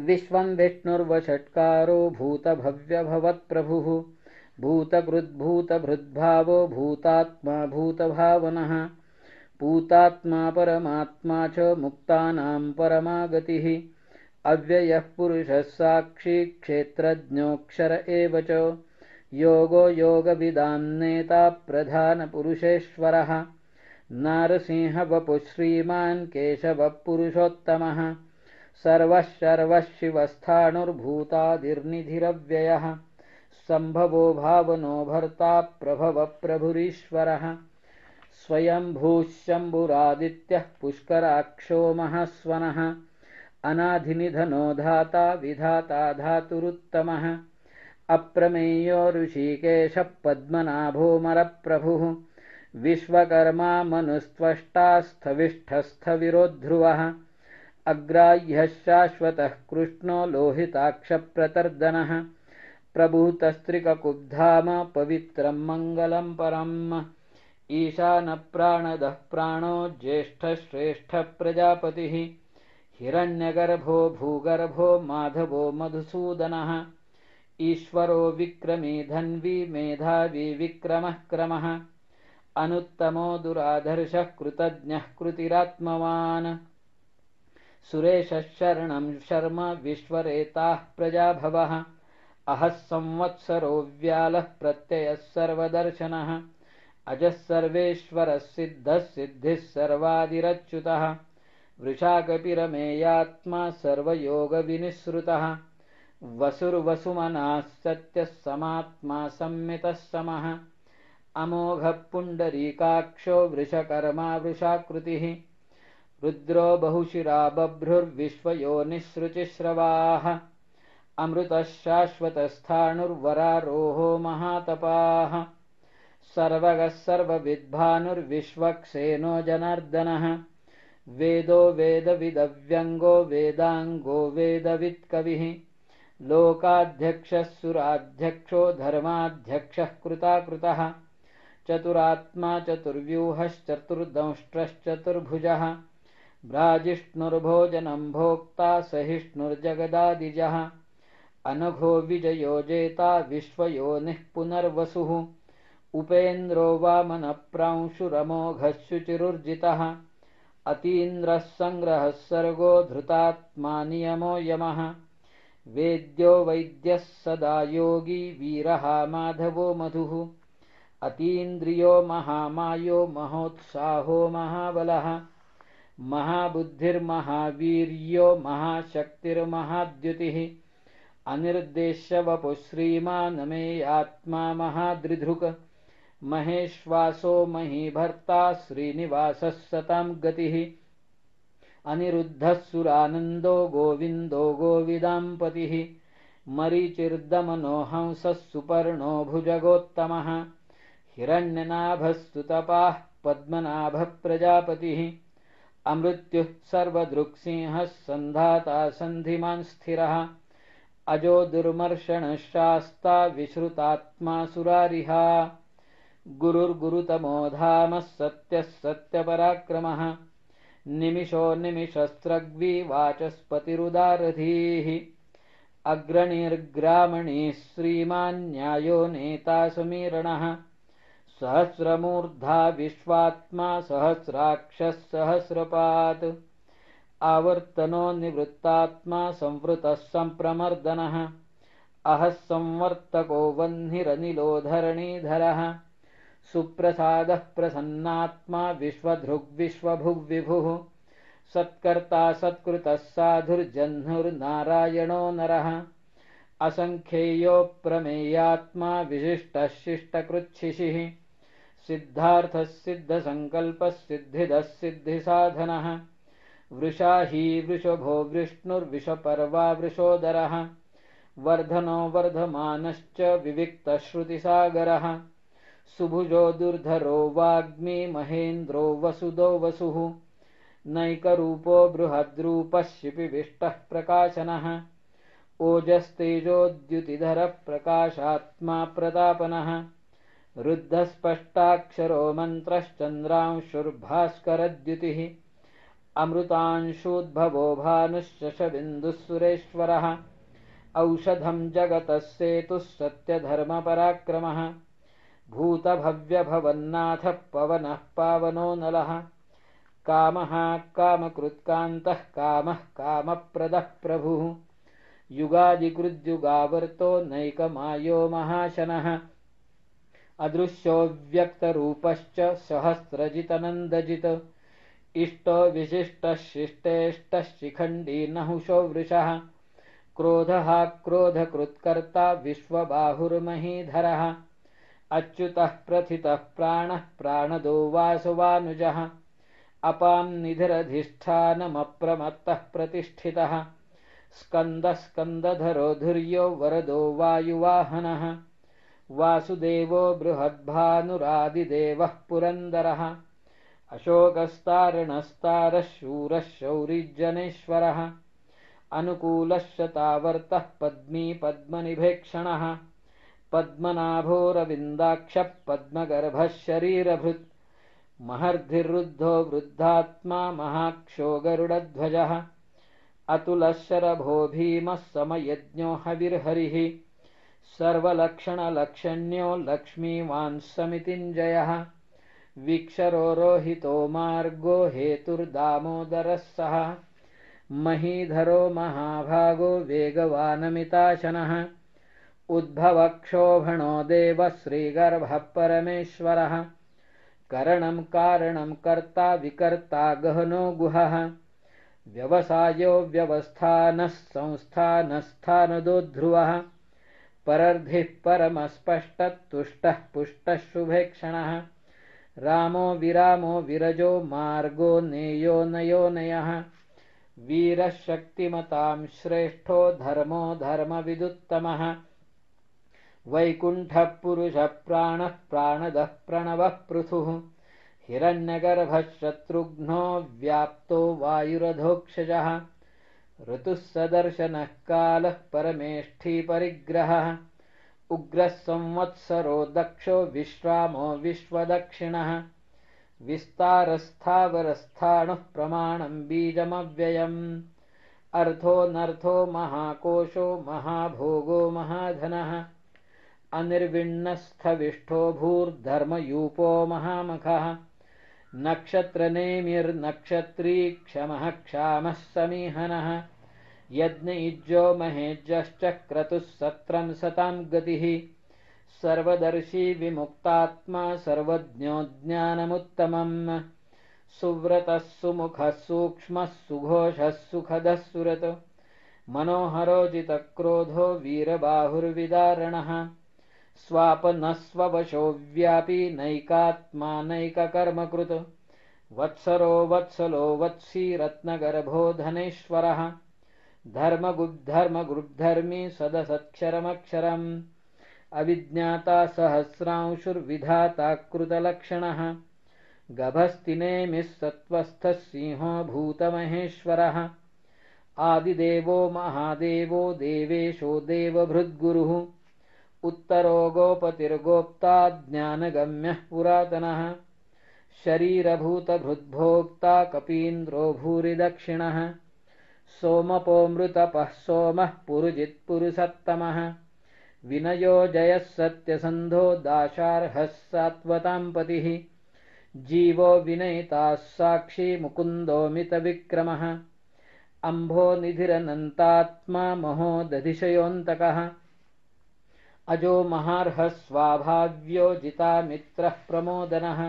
विश्वं विष्णुर्वषट्कारो भूतभव्यभवत्प्रभुः भूतकृद्भूतभृद्भावो भूतात्मा भूतभावनः पूतात्मा परमात्मा च मुक्तानां परमागतिः अव्ययः पुरुषः साक्षी क्षेत्रज्ञोऽक्षर एव च योगो योगविदां नेता प्रधानपुरुषेश्वरः नारसिंहवपुः श्रीमान् केशवः पुरुषोत्तमः सर्वः सर्वशिवस्थाणुर्भूतादिर्निधिरव्ययः सम्भवो भावनो भर्ता प्रभवः प्रभुरीश्वरः स्वयंभूः शम्भुरादित्यः पुष्कराक्षो महास्वनः अनाधिनिधनो धाता विधाता धातुरुत्तमः अप्रमेयो ऋषिकेशः पद्मनाभोऽमरप्रभुः विश्वकर्मा मनुस्त्वष्टा स्थविष्ठस्थविरोध्रुवः अग्राह्यः शाश्वतः कृष्णो लोहिताक्षप्रतर्दनः प्रभूतस्त्रिककुब्धाम पवित्रं मङ्गलं परम् ईशानप्राणदः प्राणो ज्येष्ठश्रेष्ठः प्रजापतिः हिरण्यगर्भो भूगर्भो माधवो मधुसूदनः ईश्वरो विक्रमी धन्वी मेधावी विक्रमः क्रमः अनुत्तमो दुराधर्षः कृतज्ञः कृतिरात्मवान् सुरेशः शरणं शर्म विश्वरेताः प्रजाभवः अहः संवत्सरो व्यालः प्रत्ययः सर्वदर्शनः अजः सर्वेश्वरः सिद्धः सिद्धिः सर्वादिरच्युतः वृषाकपिरमेयात्मा सर्वयोगविनिःसृतः वसुर्वसुमनः सत्यः समात्मा संमितः समः अमोघः पुण्डरीकाक्षो वृषकर्मा वृषाकृतिः रुद्रो बहुशिरा बभ्रुर्विश्वयोनिःसृचिस्रवाः अमृतः शाश्वतस्थाणुर्वरारोहो महातपाः सर्वगः सर्वविद्भानुर्विश्वक्सेनो जनार्दनः वेदो वेदविदव्यङ्गो वेदाङ्गो वेदवित्कविः लोकाध्यक्षः सुराध्यक्षो धर्माध्यक्षः कृताकृतः चतुरात्मा चतुर्व्यूहश्चतुर्दंष्ट्रश्चतुर्भुजः भ्राजिष्णुर्भोजनं भोक्ता सहिष्णुर्जगदादिजः अनघो विजयो जेता विश्वयोनिः पुनर्वसुः उपेन्द्रो वामनप्रांशुरमोघः शुचिरुर्जितः अतीन्द्रः सङ्ग्रहः सर्गो धृतात्मा नियमो यमः वेद्यो वैद्यः सदा योगी वीरः माधवो मधुः अतीन्द्रियो महामायो महोत्साहो महाबलः महाबुद्धिर्महावीर्यो महाशक्तिर्महाद्युतिः अनिर्देश्य वपुः श्रीमानमेयात्मा महादृधृक् महेश्वासो महीभर्ता श्रीनिवासः सतां गतिः अनिरुद्धः सुरानन्दो गोविन्दो गोविदाम्पतिः मरीचिर्दमनो हंसः सुपर्णो भुजगोत्तमः हिरण्यनाभः सुतपाः पद्मनाभः प्रजापतिः अमृत्युः सर्वदृक्सिंहः सन्धाता सन्धिमान् स्थिरः अजो दुर्मर्षणः शास्ता विश्रुतात्मा सुरारिहा गुरुर्गुरुतमो धामः सत्यः सत्यपराक्रमः निमिषो निमिषस्रग्वी वाचस्पतिरुदारधीः अग्रणीर्ग्रामणीः श्रीमान् न्यायो नेता समीरणः सहस्रमूर्धा विश्वात्मा सहस्राक्षः सहस्रपात् आवर्तनो निवृत्तात्मा संवृतः सम्प्रमर्दनः अहः संवर्तको वह्निरनिलो धरणीधरः सुप्रसादः प्रसन्नात्मा विश्वधृग्विश्वभुग्विभुः सत्कर्ता सत्कृतः साधुर्जह्नुर्नारायणो नरः असंख्येयो प्रमेयात्मा विशिष्टः शिष्टकृच्छिशिः सिद्धार्थः सिद्धसङ्कल्पः सिद्धिदः सिद्धिसाधनः वृषा हि वृषभो विष्णुर्विषपर्वा वृषोदरः वर्धनो वर्धमानश्च विविक्तश्रुतिसागरः सुभुजो दुर्धरो वाग्मी महेन्द्रो वसुदो वसुः नैकरूपो बृहद्रूपः शिपिविष्टः प्रकाशनः ओजस्तेजोद्युतिधरः प्रकाशात्मा प्रतापनः रुद्धस्पष्टाक्षरो मन्त्रश्चन्द्रांशुर्भास्करद्युतिः अमृतांशूद्भवो भानुश्शशबिन्दुः सुरेश्वरः औषधं जगतः सेतुः सत्यधर्मपराक्रमः भूतभव्यभवन्नाथः पवनः पावनो नलः कामः कामकृत्कान्तः कामः कामप्रदः प्रभुः युगादिकृद्युगावर्तो नैकमायो महाशनः अदृश्यो व्यक्तरूपश्च सहस्रजितनन्दजित् इष्टो विशिष्टः शिष्टेष्टः शिखण्डी नहुषो वृषः क्रोधः क्रोधकृत्कर्ता विश्वबाहुर्महीधरः अच्युतः प्रथितः प्राणः प्राणदो वासुवानुजः अपां निधिरधिष्ठानमप्रमत्तः प्रतिष्ठितः स्कन्दः स्कन्दधरो धुर्यो वरदो वायुवाहनः वासुदेवो बृहद्भानुरादिदेवः पुरन्दरः अशोकस्तारणस्तारः शूरः शौरिजनेश्वरः अनुकूलश्चतावर्तः पद्मी पद्मनिभेक्षणः पद्मनाभोरविन्दाक्षः पद्मगर्भः शरीरभृत् महर्धिरुद्धो वृद्धात्मा महाक्षो गरुडध्वजः अतुलः शरभो भीमः समयज्ञो हविर्हरिः सर्वलक्षणलक्षण्यो लक्ष्मीवान् समितिञ्जयः विक्षरो रोहितो मार्गो हेतुर्दामोदरः सः महीधरो महाभागो वेगवानमिताशनः उद्भवक्षोभणो देवः श्रीगर्भः परमेश्वरः करणं कारणं कर्ता विकर्ता गहनो गुहः व्यवसायो व्यवस्थानः संस्थानस्थानदो ध्रुवः परर्धिः परमस्पष्टः तुष्टः पुष्टः शुभेक्षणः रामो विरामो विरजो मार्गो नेयो नयोनयः वीरः शक्तिमतां श्रेष्ठो धर्मो धर्मविदुत्तमः वैकुण्ठः पुरुषः प्राणः प्राणदः प्रणवः पृथुः हिरण्यगर्भः शत्रुघ्नो व्याप्तो वायुरधोक्षजः ऋतुः सदर्शनः कालः परमेष्ठी परिग्रहः उग्रः संवत्सरो दक्षो विश्रामो विश्वदक्षिणः विस्तारस्थावरस्थाणुः प्रमाणं बीजमव्ययम् अर्थोऽनर्थो महाकोशो महाभोगो महाधनः अनिर्विण्णस्थविष्ठो भूर्धर्मयूपो महामखः नक्षत्रनेमिर्नक्षत्री क्षमः क्षामः समीहनः यज्ञयुज्यो महेज्यश्च क्रतुः सत्रं सतां गतिः सर्वदर्शी विमुक्तात्मा सर्वज्ञो ज्ञानमुत्तमम् सुव्रतः सुमुखः सूक्ष्मः सुघोषः सुखदः सुरत् मनोहरोजितक्रोधो वीरबाहुर्विदारणः स्वापनः स्ववशो व्यापी नैकात्मा नैककर्मकृत् वत्सरो वत्सलो वत्सी रत्नगर्भो धनेश्वरः धर्मगुद्धर्मी सदसत्क्षरमक्षरम् अविज्ञाता सहस्रांशुर्विधाता कृतलक्षणः गभस्तिनेमिः सत्त्वस्थः सिंहो भूतमहेश्वरः आदिदेवो महादेवो देवेशो देवभृद्गुरुः उत्तरो गोपतिर्गोप्ता ज्ञानगम्यः पुरातनः शरीरभूतभृद्भोक्ता कपीन्द्रो भूरिदक्षिणः सोमपोऽमृतपः सोमः पुरुजित्पुरुषत्तमः विनयो जयः सत्यसन्धो दाशार्हः सात्वतां पतिः जीवो विनयिताः साक्षी मुकुन्दोऽमितविक्रमः अम्भोनिधिरनन्तात्मा महोदधिशयोऽन्तकः अजो महार्हः स्वाभाव्यो जितामित्रः प्रमोदनः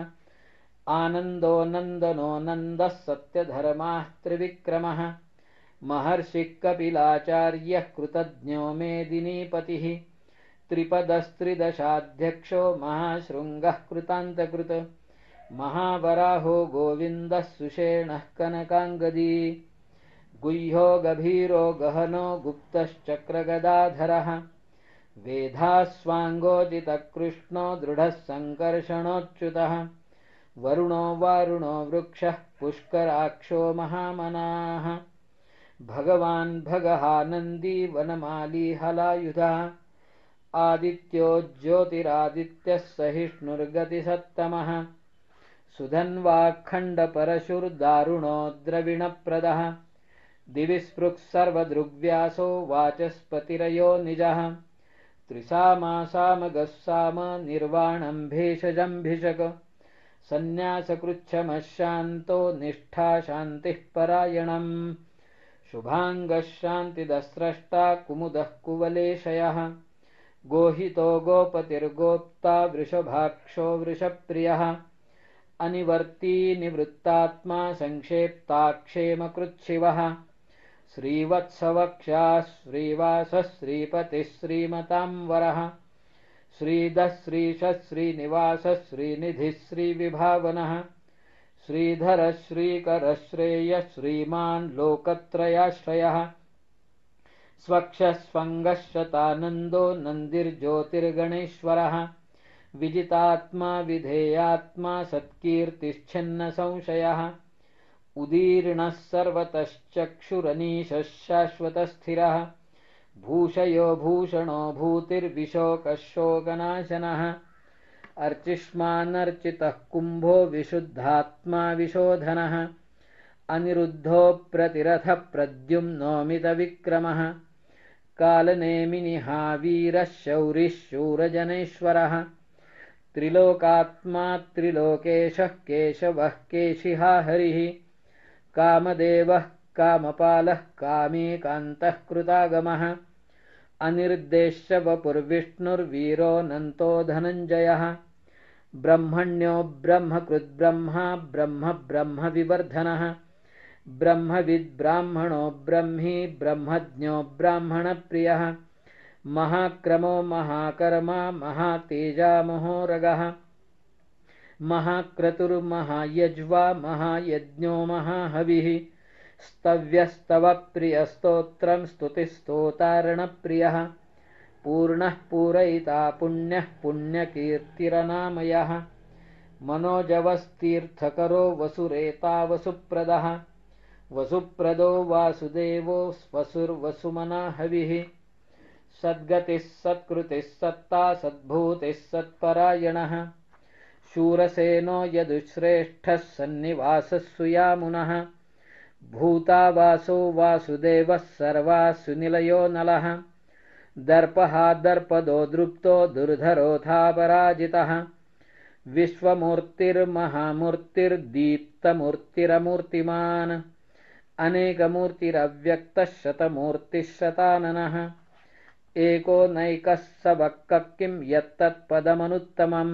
आनन्दो नन्दनो नन्दः सत्यधर्माः त्रिविक्रमः महर्षिः कपिलाचार्यः कृतज्ञो मेदिनीपतिः त्रिपदस्त्रिदशाध्यक्षो महाशृङ्गः कृतान्तकृत् महावराहो गोविन्दः सुषेणः कनकाङ्गदी गुह्यो गभीरो गहनो गुप्तश्चक्रगदाधरः वेधास्वाङ्गोजितकृष्णो दृढः सङ्कर्षणोच्युतः वरुणो वारुणो वृक्षः पुष्कराक्षो महामनाः भगवान् भगहानन्दी वनमाली हलायुधः आदित्यो ज्योतिरादित्यः सहिष्णुर्गतिसत्तमः सुधन्वाखण्डपरशुर्दारुणो द्रविणप्रदः दिवि स्पृक् सर्वदृग्व्यासो वाचस्पतिरयो निजः त्रिसामासामगः साम निर्वाणम् भेषजम्भिषक सन्न्यासकृच्छमः शान्तो निष्ठा शान्तिः परायणम् शुभाङ्गः शान्तिदस्रष्टा कुमुदः कुवलेशयः गोहितो गोपतिर्गोप्ता वृषभाक्षो वृषप्रियः अनिवर्ती निवृत्तात्मा संक्षेप्ताक्षेमकृच्छिवः श्रीवत्सवक्षाः श्रीवासः श्रीपतिः श्रीमताम्बरः श्रीधः श्रीशः श्रीनिवासः श्रीनिधिः श्रीविभावनः श्रीधरः श्रीकरः श्रेयः श्रीमान् लोकत्रयाश्रयः स्वक्षः स्वङ्गः शतानन्दो नन्दिर्ज्योतिर्गणेश्वरः विजितात्मा विधेयात्मा सत्कीर्तिश्छिन्नसंशयः उदीर्णः सर्वतश्चक्षुरनीशः शाश्वतस्थिरः भूषयो भूषणो भूतिर्विशोकः शोकनाशनः अर्चिष्मानर्चितः कुम्भो विशुद्धात्मा विशोधनः अनिरुद्धो प्रतिरथः प्रद्युम्नोमितविक्रमः कालनेमिनिहा वीरः शौरिः शूरजनेश्वरः त्रिलोकात्मा त्रिलोकेशः केशवः केशिहा हरिः कामदेवः कामपालः कामेकान्तः कृतागमः अनिर्देश्य वपुर्विष्णुर्वीरोऽनन्तो धनञ्जयः ब्रह्मण्यो ब्रह्मकृद्ब्रह्मा ब्रह्म ब्रह्मविवर्धनः ब्रह्मविद्ब्राह्मणो ब्रह्मी ब्रह्मज्ञो ब्राह्मणप्रियः महाक्रमो महाकर्मा महातेजा महोरगः महाक्रतुर्महायज्वा महायज्ञो महाहविः स्तव्यस्तवप्रियस्तोत्रम् स्तुतिस्तोतारणप्रियः पूर्णः पूरयिता पुण्यः पुण्यकीर्तिरनामयः मनोजवस्तीर्थकरो वसुरेता वसुप्रदः वसुप्रदो वासुदेवो वसुर्वसुमना हविः सद्गतिः सत्कृतिः सत्ता सद्भूतिः सत्परायणः शूरसेनो यदुश्रेष्ठः सन्निवासः सुयामुनः भूतावासो वासुदेवः सर्वासुनिलयो नलः दर्पहा दर्पदो दृप्तो दुर्धरोऽथापराजितः विश्वमूर्तिर्महामूर्तिर्दीप्तमूर्तिरमूर्तिमान् अनेकमूर्तिरव्यक्तः शतमूर्तिः शताननः एको नैकः सबक्कः किं यत्तत्पदमनुत्तमम्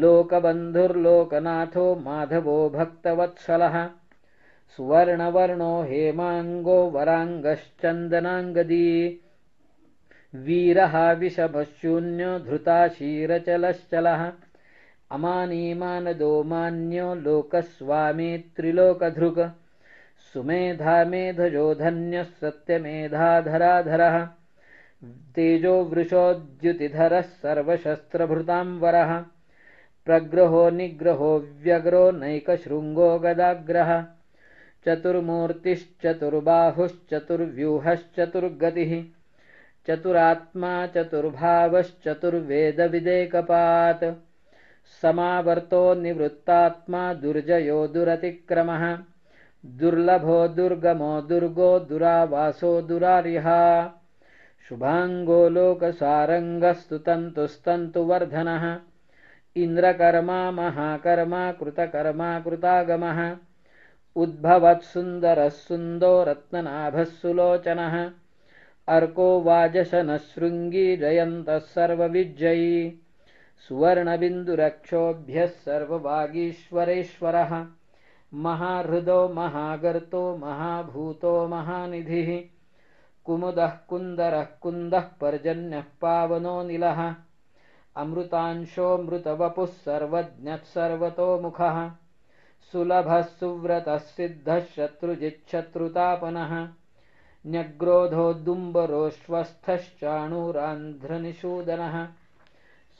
लोकबन्धुर्लोकनाथो माधवो भक्तवत्सलः सुवर्णवर्णो हेमाङ्गो वराङ्गश्चन्दनाङ्गदी वीरः विषभशून्यो धृताशीरचलश्चलः अमानीमानदो मान्यो लोकस्वामी त्रिलोकधृक् सुमेधा मेधजो धन्यः सत्यमेधाधराधरः तेजो वृषोद्युतिधरः सर्वशस्त्रभृताम्बरः प्रग्रहो निग्रहो व्यग्रो नैकशृङ्गो गदाग्रः चतुर्मूर्तिश्चतुर्बाहुश्चतुर्व्यूहश्चतुर्गतिः चतुरात्मा चतुर्भावश्चतुर्वेदविदेकपात् समावर्तो निवृत्तात्मा दुर्जयो दुरतिक्रमः दुर्लभो दुर्गमो दुर्गो दुरावासो दुरार्यः शुभाङ्गो लोकसारङ्गस्तुतन्तुस्तन्तुवर्धनः इन्द्रकर्मा महाकर्मा कृतकर्मा कृतागमः उद्भवत्सुन्दरः सुन्दो रत्ननाभः सुलोचनः अर्को वाजशनः शृङ्गी जयन्तः सर्वविजयी सुवर्णबिन्दुरक्षोभ्यः सर्ववागीश्वरेश्वरः महाहृदो महागर्तो महाभूतो महानिधिः कुमुदः कुन्दरः कुन्दः पर्जन्यः पावनो निलः अमृतांशोऽमृतवपुः सर्वज्ञः सर्वतोमुखः सुलभः सुव्रतः सिद्धः शत्रुजिच्छत्रुतापनः न्यग्रोधोद्दुम्बरोऽश्वस्थश्चाणूरान्ध्रनिषूदनः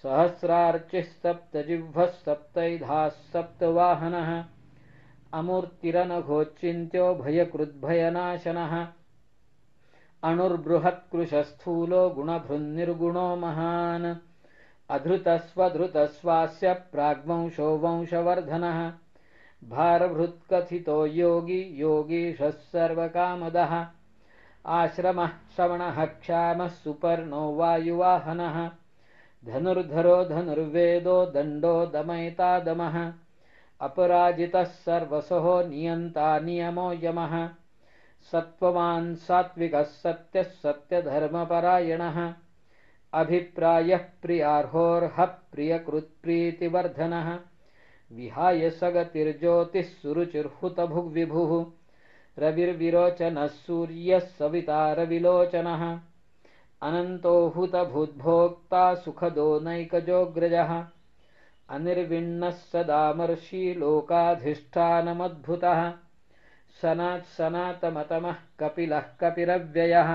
सहस्रार्चिः सप्तजिह्वः सप्तैधाः सप्तवाहनः अमूर्तिरनघोच्चिन्त्यो भयकृद्भयनाशनः अणुर्बृहत्कृशस्थूलो गुणभृन्निर्गुणो महान् अधृतस्वधृतस्वास्य प्राग्वंशो वंशवर्धनः भारभृत्कथितो योगी योगीशः सर्वकामदः आश्रमः श्रवणः क्षामः सुपर्णो वायुवाहनः धनुर्धरो धनुर्वेदो दण्डो दमयिता दमः अपराजितः सर्वसहो नियन्ता नियमो यमः सत्त्ववान् सात्विकः सत्यः सत्यधर्मपरायणः अभिप्रायः प्रियार्होर्हः प्रियकृत्प्रीतिवर्धनः विहाय सगतिर्ज्योतिः सुरुचिर्हुतभुग्विभुः रविर्विरोचनः सूर्यः सविता रविलोचनः अनन्तो हुतभूद्भोक्ता सुखदो नैकजोऽग्रजः अनिर्विण्णः सदामर्षि लोकाधिष्ठानमद्भुतः सनात्सनातमतमः कपिलः कपिरव्ययः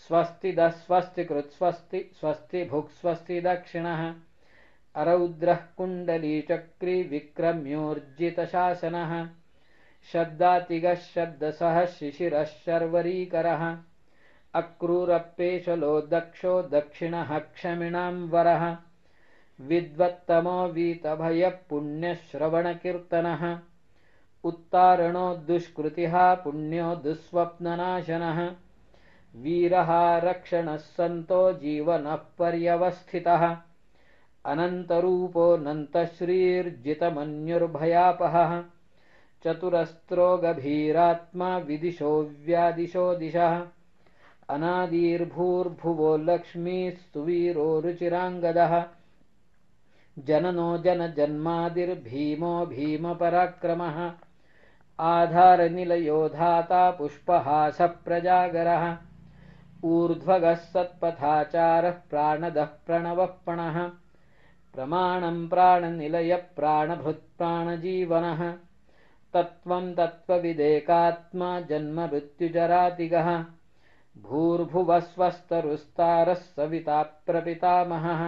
स्वस्तिदः स्वस्तिकृत् स्वस्ति स्वस्ति भुक् स्वस्ति दक्षिणः अरौद्रः कुण्डलीचक्री विक्रम्योर्जितशासनः शब्दातिगः शब्दसः शिशिरः शर्वरीकरः अक्रूरपेशलो दक्षो दक्षिणः क्षमिणां वरः विद्वत्तमो वीतभयः पुण्यश्रवणकीर्तनः उत्तारणो दुष्कृतिः पुण्यो दुःस्वप्ननाशनः वीरः रक्षणः सन्तो जीवनः पर्यवस्थितः अनन्तरूपोऽनन्तश्रीर्जितमन्युर्भयापहः चतुरस्त्रो गभीरात्मा विदिशो व्यादिशो दिशः अनादिर्भूर्भुवो लक्ष्मीः सुवीरो रुचिराङ्गदः जननो जनजन्मादिर्भीमो भीमपराक्रमः आधारनिलयो धाता पुष्पहासः प्रजागरः ऊर्ध्वगः सत्पथाचारः प्राणदः प्रणवः प्रमाणं प्राणनिलयः प्राणभृत्प्राणजीवनः तत्त्वं तत्त्वविदेकात्मा जन्ममृत्युजरातिगः भूर्भुवस्वस्तरुस्तारः सविता प्रपितामहः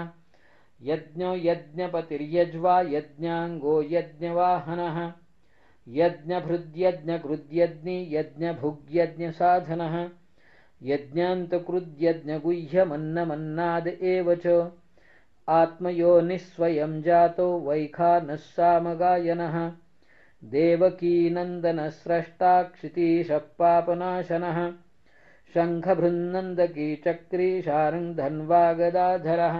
यज्ञो यज्ञपतिर्यज्वा यज्ञाङ्गो यज्ञवाहनः यज्ञभृद्यज्ञकृद्यज्ञि यज्ञभुग्यज्ञसाधनः यज्ञान्तकृद्यज्ञगुह्यमन्नमन्नाद एव च आत्मयोनिस्वयं जातो वैखानः सामगायनः देवकीनन्दनस्रष्टा क्षितीशः पापनाशनः शङ्खभृन्नन्दकी चक्री शार्ङ्गधन्वा गदाधरः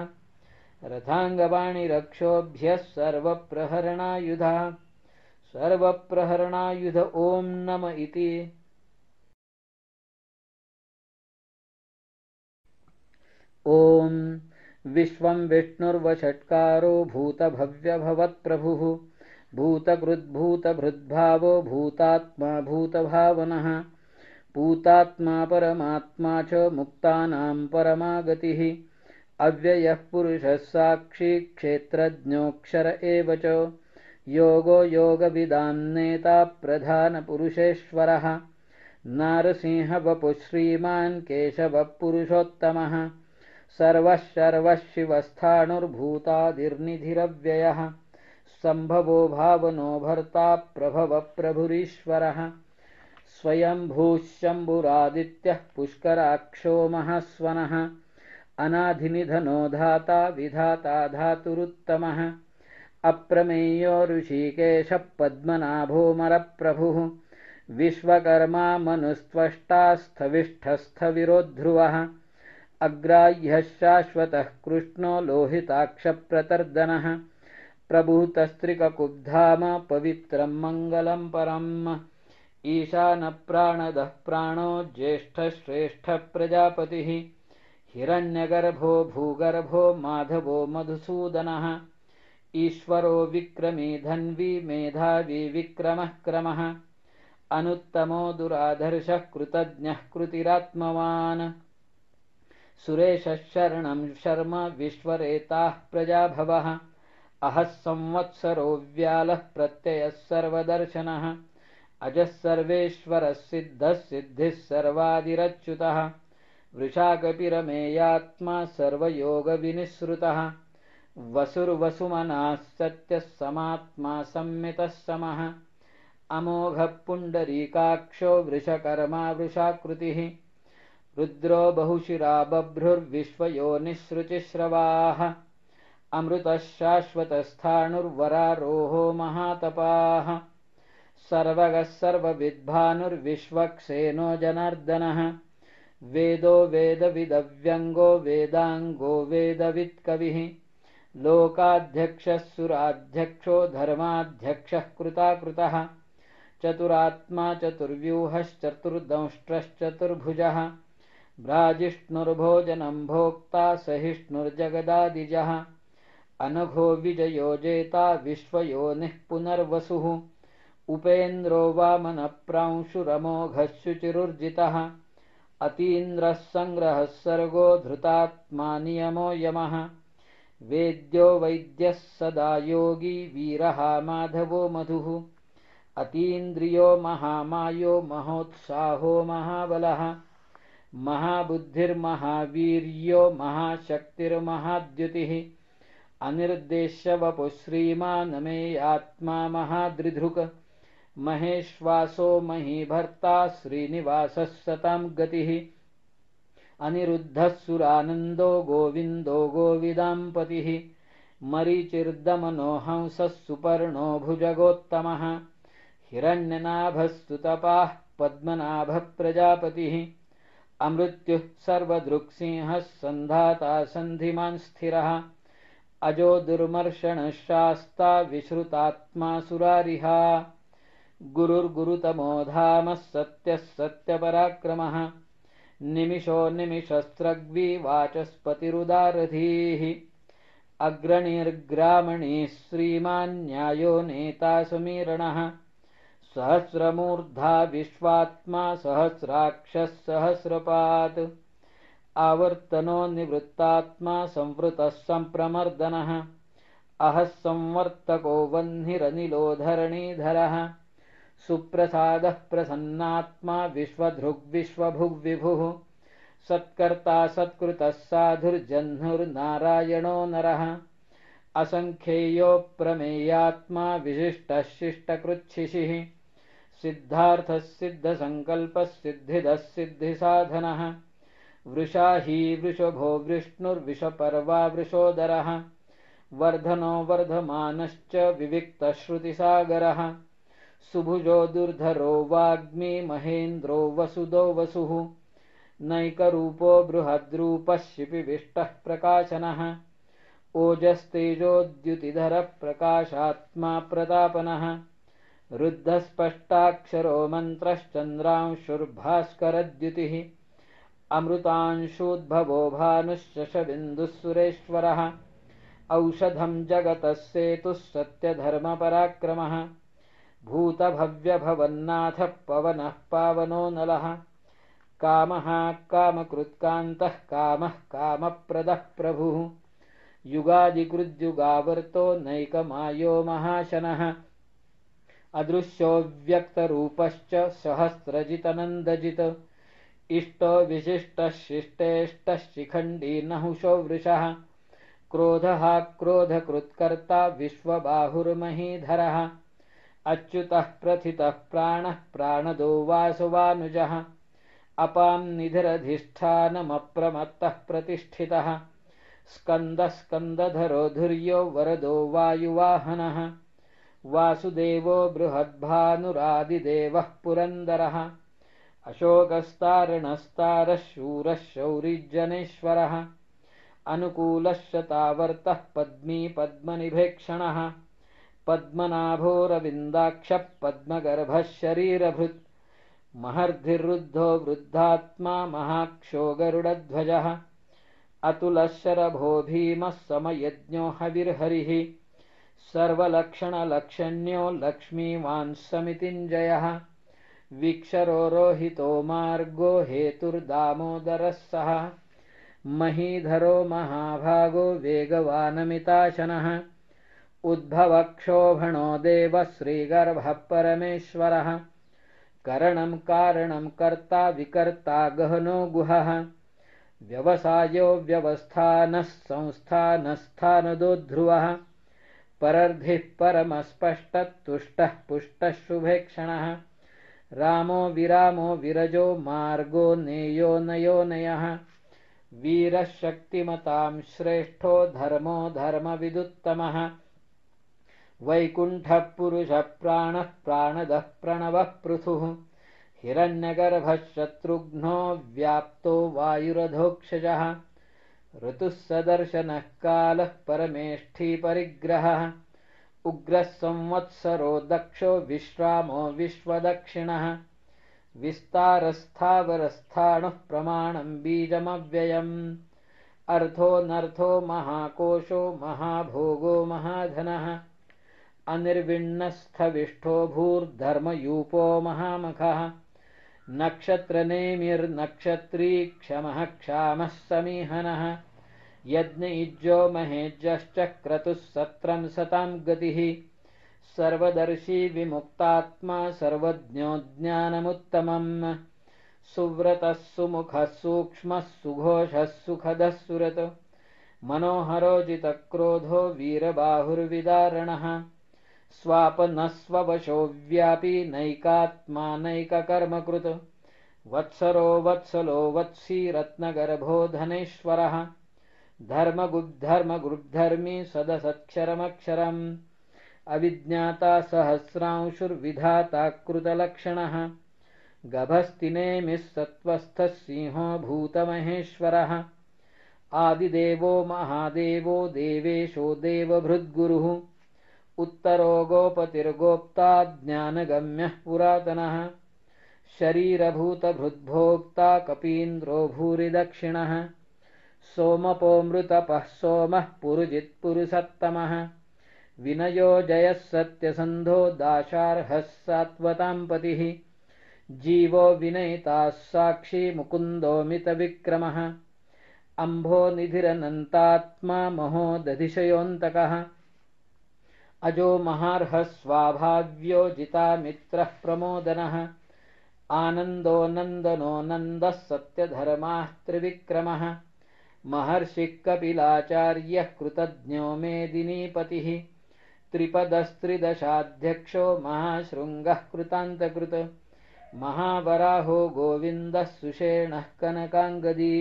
रथाङ्गवाणिरक्षोभ्यः सर्वप्रहरणायुधः सर्वप्रहरणायुध ॐ नम इति। ॐ विश्वं विष्णुर्वषट्कारो भूतभव्यभवत्प्रभुः भूतकृद्भूतभृद्भावो भूतात्मा भूतभावनः भूतात्मा परमात्मा च मुक्तानां परमागतिः अव्ययः पुरुषः साक्षी क्षेत्रज्ञोऽक्षर एव च योगो योगविदां नेता प्रधानपुरुषेश्वरः नारसिंहवपुः श्रीमान् केशवः पुरुषोत्तमः सर्वः सर्वः शिवस्थाणुर्भूतादिर्निधिरव्ययः सम्भवो भावनो भर्ता प्रभवः प्रभुरीश्वरः स्वयंभूः शम्भुरादित्यः पुष्कराक्षो महास्वनः अनाधिनिधनो धाता विधाता धातुरुत्तमः अप्रमेयो ऋषिकेशः पद्मनाभोऽमरप्रभुः विश्वकर्मा मनुस्त्वष्टा स्थविष्ठस्थविरोध्रुवः अग्राह्यः शाश्वतः कृष्णो लोहिताक्षप्रतर्दनः प्रभूतस्त्रिककुब्धाम पवित्रं मङ्गलं परम् ईशानप्राणदः प्राणो ज्येष्ठश्रेष्ठः प्रजापतिः हिरण्यगर्भो भूगर्भो माधवो मधुसूदनः ईश्वरो विक्रमी धन्वी मेधावी विक्रमः क्रमः अनुत्तमो दुराधर्षः कृतज्ञः कृतिरात्मवान् सुरेशः शरणं शर्म विश्वरेताः प्रजाभवः अहः संवत्सरो व्यालः प्रत्ययः सर्वदर्शनः अजः सर्वेश्वरः सिद्धः सिद्धिः सर्वादिरच्युतः वृषाकपिरमेयात्मा सर्वयोगविनिःसृतः वसुर्वसुमनाः सत्यः समात्मा संमितः समः अमोघः पुण्डरीकाक्षो वृषकर्मा वृषाकृतिः रुद्रो बहुशिरा बभ्रुर्विश्वयोनिःसृचिश्रवाः अमृतः शाश्वतस्थाणुर्वरारोहो महातपाः सर्वगः सर्वविद्भानुर्विश्वक्सेनो जनार्दनः वेदो वेदविदव्यङ्गो वेदाङ्गो वेदवित्कविः लोकाध्यक्षः सुराध्यक्षो धर्माध्यक्षः कृताकृतः चतुरात्मा चतुर्व्यूहश्चतुर्दंष्ट्रश्चतुर्भुजः भ्राजिष्णुर्भोजनं भोक्ता सहिष्णुर्जगदादिजः अनघो विजयो जेता विश्वयोनिः पुनर्वसुः उपेन्द्रो वामनप्रांशुरमोघः शुचिरुर्जितः अतीन्द्रः सङ्ग्रहः सर्गो धृतात्मा नियमो यमः वेद्यो वैद्यः सदा योगी वीरः माधवो मधुः अतीन्द्रियो महामायो महोत्साहो महाबलः महाबुद्धिर्महावीर्यो महाशक्तिर्महाद्युतिः अनिर्देश्य वपुः श्रीमानमेयात्मा महादृधृक् महेश्वासो महीभर्ता श्रीनिवासः सतां गतिः अनिरुद्धः सुरानन्दो गोविन्दो गोविदाम्पतिः मरीचिर्दमनो हंसः सुपर्णो भुजगोत्तमः हिरण्यनाभस्तुतपाः पद्मनाभः प्रजापतिः अमृत्युः सर्वदृक्सिंहः सन्धाता सन्धिमान् स्थिरः अजो दुर्मर्षणः शास्ता विश्रुतात्मा सुरारिहा गुरुर्गुरुतमो धामः सत्यः सत्यपराक्रमः निमिषो निमिषस्रग्वी वाचस्पतिरुदारधीः अग्रणीर्ग्रामणीः श्रीमान् न्यायो नेता समीरणः सहस्रमूर्धा विश्वात्मा सहस्राक्षः सहस्रपात् आवर्तनो निवृत्तात्मा संवृतः सम्प्रमर्दनः अहः संवर्तको वह्निरनिलो धरणीधरः सुप्रसादः प्रसन्नात्मा विश्वधृग्विश्वभुग्विभुः सत्कर्ता सत्कृतः साधुर्जह्नुर्नारायणो नरः असङ्ख्येयो प्रमेयात्मा विशिष्टः शिष्टकृच्छिशिः सिद्धार्थः सिद्धसङ्कल्पः सिद्धिदः सिद्धिसाधनः वृषाही वृषभो विष्णुर्विषपर्वा वृषोदरः वर्धनो वर्धमानश्च विविक्तश्रुतिसागरः सुभुजो दुर्धरो वाग्मी महेन्द्रो वसुदो वसुः नैकरूपो बृहद्रूपः शिपिविष्टः प्रकाशनः ओजस्तेजोद्युतिधरः प्रकाशात्मा प्रतापनः रुद्धस्पष्टाक्षरो मन्त्रश्चन्द्रांशुर्भास्करद्युतिः अमृतांशूद्भवो भानुश्शशबिन्दुः सुरेश्वरः औषधं जगतः सेतुः सत्यधर्मपराक्रमः भूतभव्यभवन्नाथः पवनः पावनो नलः कामः कामकृत्कान्तः कामः कामप्रदः प्रभुः युगादिकृद्युगावर्तो नैकमायो महाशनः अदृश्यो व्यक्तरूपश्च सहस्रजितनन्दजित् इष्टो विशिष्टः शिष्टेष्टः शिखण्डी नहुषो वृषः क्रोधः क्रोधकृत्कर्ता विश्वबाहुर्महीधरः अच्युतः प्रथितः प्राणः प्राणदो वासवानुजः अपां निधिरधिष्ठानमप्रमत्तः प्रतिष्ठितः स्कन्दः स्कन्दधरो धुर्यो वरदो वायुवाहनः वासुदेवो बृहद्भानुरादिदेवः पुरन्दरः अशोकस्तारणस्तारः शूरः शौरिजनेश्वरः अनुकूलः शतावर्तः पद्मी पद्मनिभेक्षणः पद्मनाभोरविन्दाक्षः पद्मगर्भः शरीरभृत् महर्धिरुद्धो वृद्धात्मा महाक्षो गरुडध्वजः अतुलः शरभो भीमः समयज्ञो हविर्हरिः सर्वलक्षणलक्षण्यो लक्ष्मीवान् समितिञ्जयः विक्षरो रोहितो मार्गो हेतुर्दामोदरः सः महीधरो महाभागो वेगवानमिताशनः उद्भवक्षोभणो देवः श्रीगर्भः परमेश्वरः करणं कारणं कर्ता विकर्ता गहनो गुहः व्यवसायो व्यवस्थानः संस्थानस्थानदो ध्रुवः परर्धिः परमस्पष्टः तुष्टः पुष्टः शुभेक्षणः रामो विरामो विरजो मार्गो नेयो नयो नयः वीरः शक्तिमतां श्रेष्ठो धर्मो धर्मविदुत्तमः वैकुण्ठः पुरुषः प्राणः प्राणदः प्रणवः पृथुः हिरण्यगर्भः शत्रुघ्नो व्याप्तो वायुरधोक्षजः ऋतुः सदर्शनः कालः परमेष्ठी परिग्रहः उग्रः संवत्सरो दक्षो विश्रामो विश्वदक्षिणः विस्तारस्थावरस्थाणुः प्रमाणम् बीजमव्ययम् अर्थोऽनर्थो महाकोशो महाभोगो महाधनः अनिर्विण्णस्थविष्ठो भूर्धर्मयूपो महामखः नक्षत्रनेमिर्नक्षत्री क्षमः क्षामः समीहनः यज्ञयुज्यो महेज्यश्च क्रतुः सत्रम् सतां गतिः सर्वदर्शी विमुक्तात्मा सर्वज्ञो ज्ञानमुत्तमम् सुव्रतः सुमुखः सूक्ष्मः सुघोषः सुखदः सुरत मनोहरो जितक्रोधो वीरबाहुर्विदारणः स्वापनस्ववशो व्यापी नैकात्मा नैककर्मकृत् वत्सरो वत्सलो वत्सी रत्नगर्भो धनेश्वरः धर्मगुद्धर्मी सदसत्क्षरमक्षरम् अविज्ञाता सहस्रांशुर्विधाता कृतलक्षणः गभस्तिनेमिः सत्त्वस्थः सिंहो भूतमहेश्वरः आदिदेवो महादेवो देवेशो देवभृद्गुरुः उत्तरो गोपतिर्गोप्ता ज्ञानगम्यः पुरातनः शरीरभूतभृद्भोक्ता कपीन्द्रो भूरिदक्षिणः सोमपोऽमृतपः सोमः पुरुजित्पुरुषत्तमः विनयो जयः सत्यसन्धो दाशार्हः सात्वतां पतिः जीवो विनयिताः साक्षी मुकुन्दोऽमितविक्रमः अम्भो निधिरनन्तात्मा महोदधिशयोऽन्तकः अजो महार्हः स्वाभाव्यो जितामित्रः प्रमोदनः आनन्दो नन्दनो नन्दः सत्यधर्माः त्रिविक्रमः महर्षिः कपिलाचार्यः कृतज्ञो मेदिनीपतिः त्रिपदस्त्रिदशाध्यक्षो महाशृङ्गः कृतान्तकृत् महावराहो गोविन्दः सुषेणः कनकाङ्गदी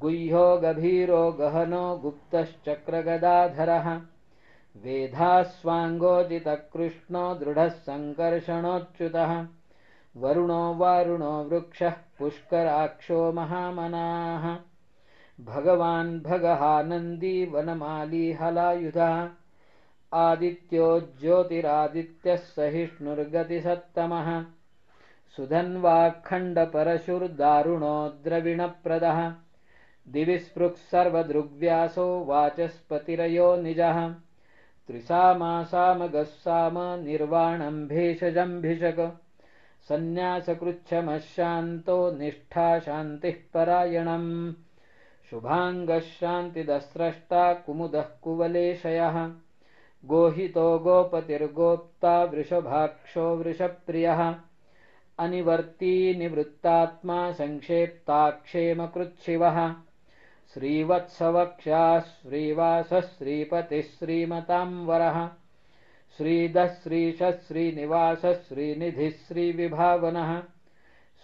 गुह्यो गभीरो गहनो गुप्तश्चक्रगदाधरः वेधास्वाङ्गोजितकृष्णो दृढः सङ्कर्षणोच्युतः वरुणो वारुणो वृक्षः पुष्कराक्षो महामनाः भगवान् भगहानन्दी वनमाली हलायुधः आदित्यो ज्योतिरादित्यः सहिष्णुर्गतिसत्तमः सुधन्वाखण्डपरशुर्दारुणो द्रविणप्रदः दिवि स्पृक् सर्वदृग्व्यासो वाचस्पतिरयो निजः त्रिसामासामगस्साम निर्वाणम् भेषजम्भिषक सन्न्यासकृच्छमः शान्तो निष्ठा शान्तिः परायणम् शुभाङ्गः शान्तिदस्रष्टा कुमुदः कुवलेशयः गोहितो गोपतिर्गोप्ता वृषभाक्षो वृषप्रियः अनिवर्ती निवृत्तात्मा संक्षेप्ताक्षेमकृच्छिवः श्रीवत्सवक्षाः श्रीवासः श्रीपतिः श्रीमतांवरः श्रीधः श्रीशः श्रीनिवासः श्रीनिधिः श्रीविभावनः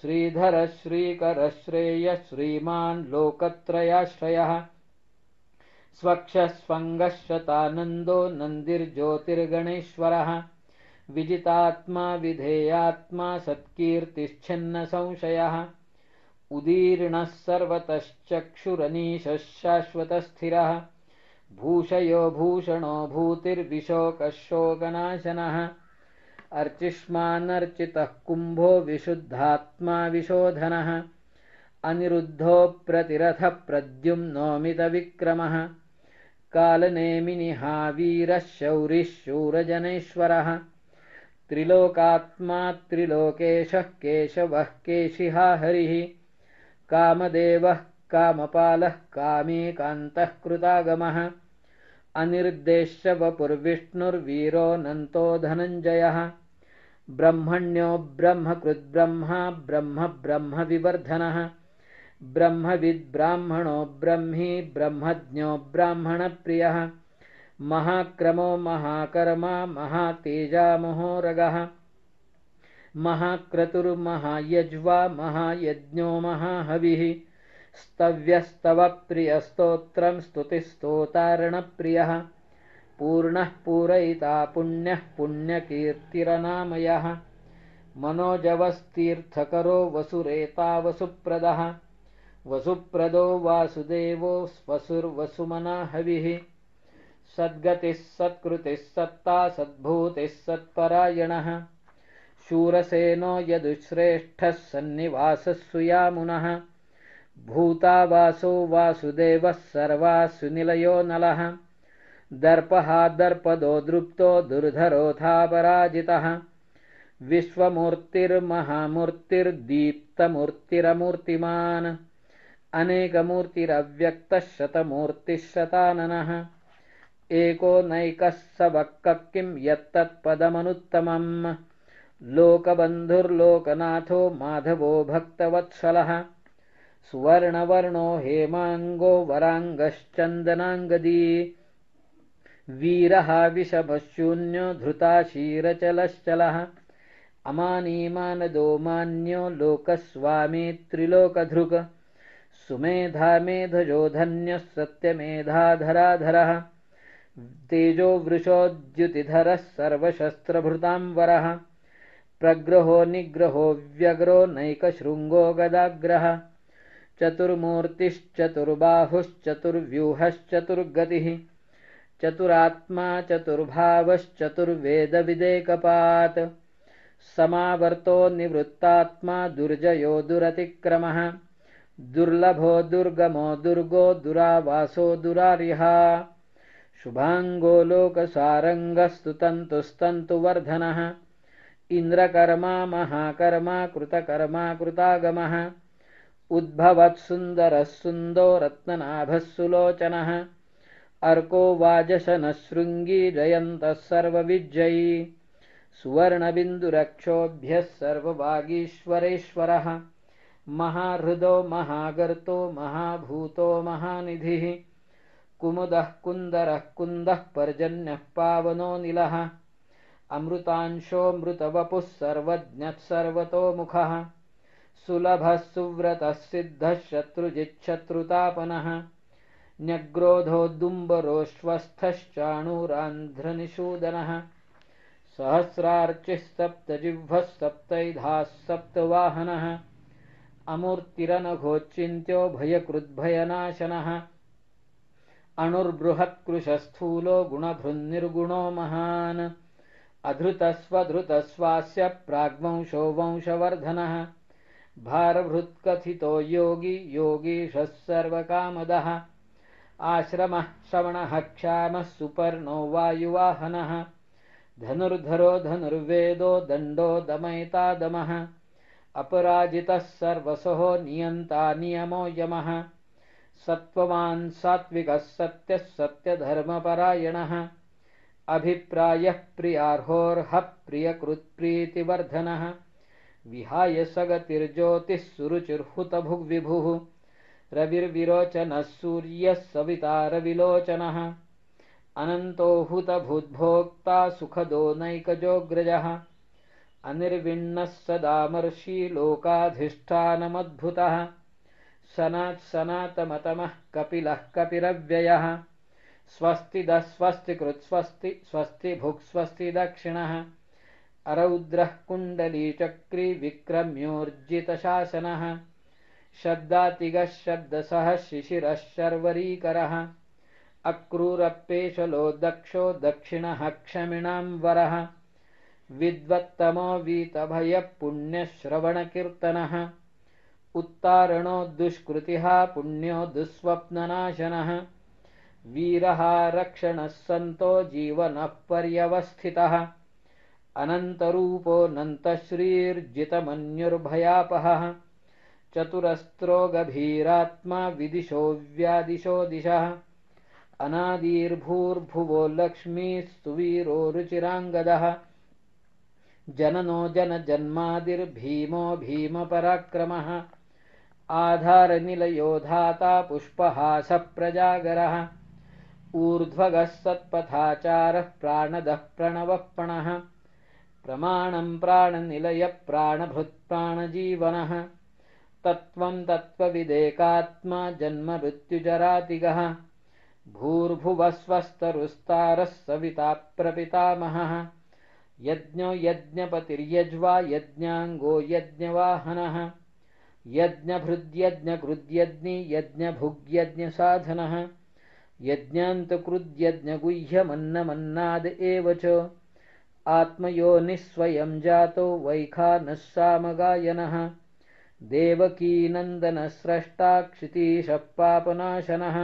श्रीधरः श्रीकरः श्रेयः श्रीमान् लोकत्रयाश्रयः स्वक्षः स्वङ्गः शतानन्दो नन्दिर्ज्योतिर्गणेश्वरः विजितात्मा विधेयात्मा सत्कीर्तिश्छिन्नसंशयः उदीर्णः सर्वतश्चक्षुरनीशः शाश्वतस्थिरः भूषयो भूषणो भूतिर्विशोकः शोकनाशनः अर्चिष्मानर्चितः कुम्भो विशुद्धात्मा विशोधनः अनिरुद्धो प्रतिरथः प्रद्युम्नोमितविक्रमः कालनेमिनिहावीरः शौरिः शूरजनेश्वरः त्रिलोकात्मा त्रिलोकेशः केशवः केशिहा हरिः कामदेवः कामपालः कामीकान्तः कृतागमः अनिर्देश्य वपुर्विष्णुर्वीरोऽनन्तो धनञ्जयः ब्रह्मण्यो ब्रह्मकृद्ब्रह्मा ब्रह्म ब्रह्मविवर्धनः ब्रह्मविद्ब्राह्मणो ब्रह्मी ब्रह्मज्ञो ब्राह्मणप्रियः महाक्रमो महाकर्मा महातेजा महोरगः महाक्रतुर्महायज्वा महायज्ञो महाहविः स्तव्यस्तव प्रियस्तोत्रं स्तुतिस्तोतारणप्रियः पूर्णः पूरयिता पुण्यः पुण्यकीर्तिरनामयः मनोजवस्तीर्थकरो वसुरेता वसुप्रदः वसुप्रदो वासुदेवो वसुर्वसुमना हविः सद्गतिः सत्कृतिः सत्ता सद्भूतिः सत्परायणः शूरसेनो यदुश्रेष्ठः सन्निवासः सुयामुनः भूतावासो वासुदेवः सर्वासु निलयो नलः दर्पः दर्पदो दृप्तो दुर्धरोऽथापराजितः विश्वमूर्तिर्महामूर्तिर्दीप्तमूर्तिरमूर्तिमान् अनेकमूर्तिरव्यक्तः शतमूर्तिः शताननः एको नैकः सबक्कः किं यत्तत्पदमनुत्तमम् लोकबन्धुर्लोकनाथो माधवो भक्तवत्सलः सुवर्णवर्णो हेमाङ्गो वराङ्गश्चन्दनाङ्गदी वीरः विषमशून्यो धृताशीरचलश्चलः अमानीमानदो मान्यो लोकस्वामी त्रिलोकधृक् सुमेधा मेधजो धन्यः सत्यमेधाधराधरः तेजो वृषोद्युतिधरः सर्वशस्त्रभृताम्बरः प्रग्रहो निग्रहो व्यग्रो नैकशृङ्गो गदाग्रः चतुर्मूर्तिश्चतुर्बाहुश्चतुर्व्यूहश्चतुर्गतिः चतुरात्मा चतुर्भावश्चतुर्वेदविदेकपात् समावर्तो निवृत्तात्मा दुर्जयो दुरतिक्रमः दुर्लभो दुर्गमो दुर्गो दुरावासो दुरार्यः शुभाङ्गो लोकसारङ्गस्तुतन्तुस्तन्तुवर्धनः इन्द्रकर्मा महाकर्मा कृतकर्मा कृतागमः उद्भवत्सुन्दरः सुन्दो रत्ननाभः सुलोचनः अर्को वाजशनः शृङ्गी जयन्तः सर्वविजयी सुवर्णबिन्दुरक्षोभ्यः सर्ववागीश्वरेश्वरः महाहृदो महागर्तो महाभूतो महानिधिः कुमुदः कुन्दरः कुन्दः पर्जन्यः पावनो निलः अमृतांशोऽमृतवपुः सर्वज्ञः सर्वतोमुखः सुलभः सुव्रतः सिद्धः शत्रुजिच्छत्रुतापनः न्यग्रोधोद्दुम्बरोऽश्वस्थश्चाणूरान्ध्रनिषूदनः सहस्रार्चिः सप्तजिह्वः सप्तैधाः सप्तवाहनः अमूर्तिरनघोच्चिन्त्यो भयकृद्भयनाशनः अणुर्बृहत्कृशस्थूलो गुणभृन्निर्गुणो महान् अधृतस्वधृतस्वास्य प्राग्वंशो वंशवर्धनः भारभृत्कथितो योगी योगीशः सर्वकामदः आश्रमः श्रवणः क्षामः सुपर्णो वायुवाहनः धनुर्धरो धनुर्वेदो दण्डो दमयिता दमः अपराजितः सर्वसहो नियन्ता नियमो यमः सत्त्ववान् सात्विकः सत्यः सत्यधर्मपरायणः अभिप्रायः प्रियार्होर्हः प्रियकृत्प्रीतिवर्धनः विहाय सगतिर्ज्योतिः सुरुचिर्हुतभुग्विभुः रविर्विरोचनः सूर्यः सविता रविलोचनः अनन्तो हुतभूद्भोक्ता सुखदो नैकजोऽग्रजः अनिर्विण्णः सदामर्षि लोकाधिष्ठानमद्भुतः सनात्सनातमतमः कपिलः कपिरव्ययः स्वस्तिदः स्वस्तिकृत् स्वस्ति स्वस्तिभुक् स्वस्ति दक्षिणः अरौद्रः कुण्डलीचक्री विक्रम्योर्जितशासनः शब्दातिगः शब्दसः शिशिरः शर्वरीकरः अक्रूरपेशलो दक्षो दक्षिणः क्षमिणां वरः विद्वत्तमो वीतभयः पुण्यश्रवणकीर्तनः उत्तारणो दुष्कृतिः पुण्यो दुःस्वप्ननाशनः वीरः रक्षणः सन्तो जीवनः पर्यवस्थितः अनन्तरूपोऽनन्तश्रीर्जितमन्युर्भयापहः चतुरस्त्रो गभीरात्मा विदिशो व्यादिशो दिशः अनादिर्भूर्भुवो लक्ष्मीः सुवीरो रुचिराङ्गदः जननो जनजन्मादिर्भीमो भीमपराक्रमः आधारनिलयो धाता पुष्पहासः प्रजागरः ऊर्ध्वगः सत्पथाचारः प्राणदः प्रणवः प्रमाणं प्राणनिलयः प्राणभृत् प्राणजीवनः तत्त्वं तत्त्वविदेकात्मा जन्ममृत्युजरातिगः भूर्भुवस्वस्तरुस्तारः सविता प्रपितामहः यज्ञो यज्ञपतिर्यज्वा यज्ञाङ्गो यज्ञवाहनः यज्ञभृद्यज्ञकृद्यज्ञि यज्ञभुग्यज्ञसाधनः यज्ञान्तकृद्यज्ञगुह्यमन्नमन्नाद एव च आत्मयोनिस्वयं जातो वैखानः सामगायनः देवकीनन्दनस्रष्टा क्षितीशः पापनाशनः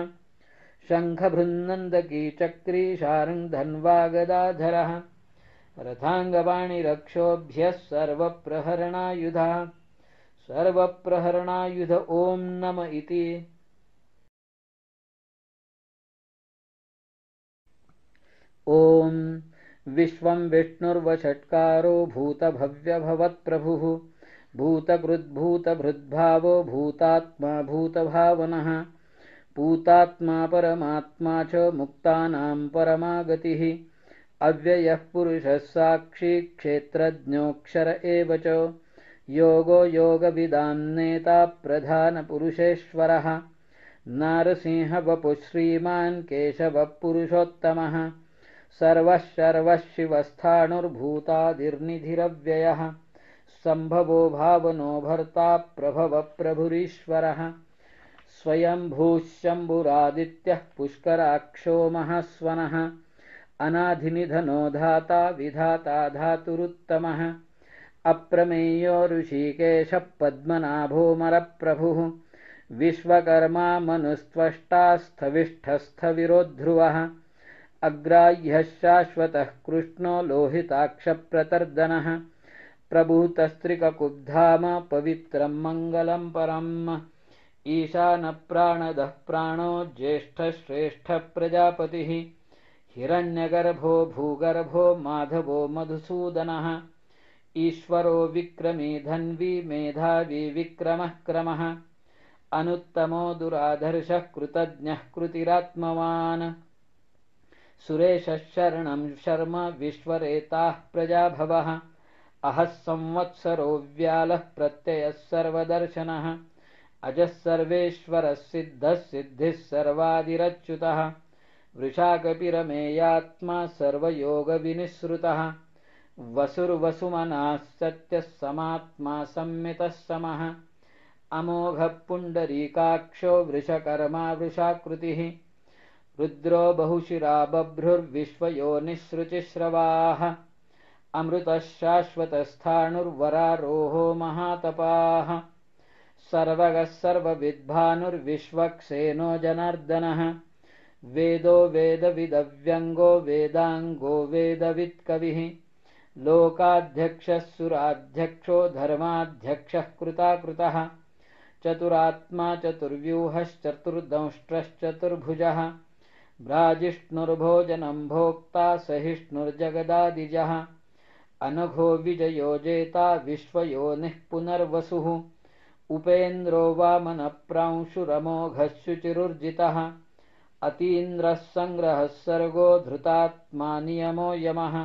शङ्खभृन्नन्दकी चक्री शार्ङ्गधन्वा गदाधरः रथाङ्गपाणिरक्षोभ्यः सर्वप्रहरणायुधः सर्वप्रहरणायुध ॐ नम इति। ॐ विश्वं विष्णुर्वषट्कारो भूतभव्यभवत्प्रभुः भूतकृद्भूतभृद्भावो भूतात्मा भूतभावनः पूतात्मा परमात्मा च मुक्तानां परमागतिः अव्ययः पुरुषः साक्षी क्षेत्रज्ञोऽक्षर एव च योगो योगविदां नेता प्रधानपुरुषेश्वरः नारसिंहवपुः श्रीमान् केशवः पुरुषोत्तमः सर्वः शर्वः शिवस्थाणुर्भूतादिर्निधिरव्ययः सम्भवो भावनो भर्ता प्रभवः प्रभुरीश्वरः स्वयंभूः शम्भुरादित्यः पुष्कराक्षो महास्वनः अनाधिनिधनो धाता विधाता धातुरुत्तमः अप्रमेयो ऋषिकेशः पद्मनाभोऽमरप्रभुः विश्वकर्मा मनुस्त्वष्टा स्थविष्ठस्थविरो ध्रुवः अग्राह्यः शाश्वतः कृष्णो लोहिताक्षप्रतर्दनः प्रभूतस्त्रिककुब्धाम पवित्रं मङ्गलं परम् ईशानप्राणदः प्राणो ज्येष्ठश्रेष्ठः प्रजापतिः हिरण्यगर्भो भूगर्भो माधवो मधुसूदनः ईश्वरो विक्रमी धन्वी मेधावी विक्रमः क्रमः अनुत्तमो दुराधर्षः कृतज्ञः कृतिरात्मवान् सुरेशः शरणं शर्म विश्वरेताः प्रजाभवः अहः संवत्सरो व्यालः प्रत्ययः सर्वदर्शनः अजः सर्वेश्वरः सिद्धः सिद्धिः सर्वादिरच्युतः वृषाकपिरमेयात्मा सर्वयोगविनिःसृतः वसुर्वसुमनाः सत्यः समात्मा संमितः समः अमोघः पुण्डरीकाक्षो वृषकर्मा वृषाकृतिः रुद्रो बहुशिरा बभ्रुर्विश्वयोनिःसृचिस्रवाः अमृतः शाश्वतस्थाणुर्वरारोहो महातपाः सर्वगः सर्वविद्भानुर्विश्वक्सेनो जनार्दनः वेदो वेदविदव्यङ्गो वेदाङ्गो वेदवित्कविः लोकाध्यक्षः सुराध्यक्षो धर्माध्यक्षः कृताकृतः चतुरात्मा चतुर्व्यूहश्चतुर्दंष्ट्रश्चतुर्भुजः भ्राजिष्णुर्भोजनं भोक्ता सहिष्णुर्जगदादिजः अनघो विजयो जेता विश्वयोनिः पुनर्वसुः उपेन्द्रो वामनप्रांशुरमोघः शुचिरुर्जितः अतीन्द्रः सङ्ग्रहः सर्गो धृतात्मा नियमो यमः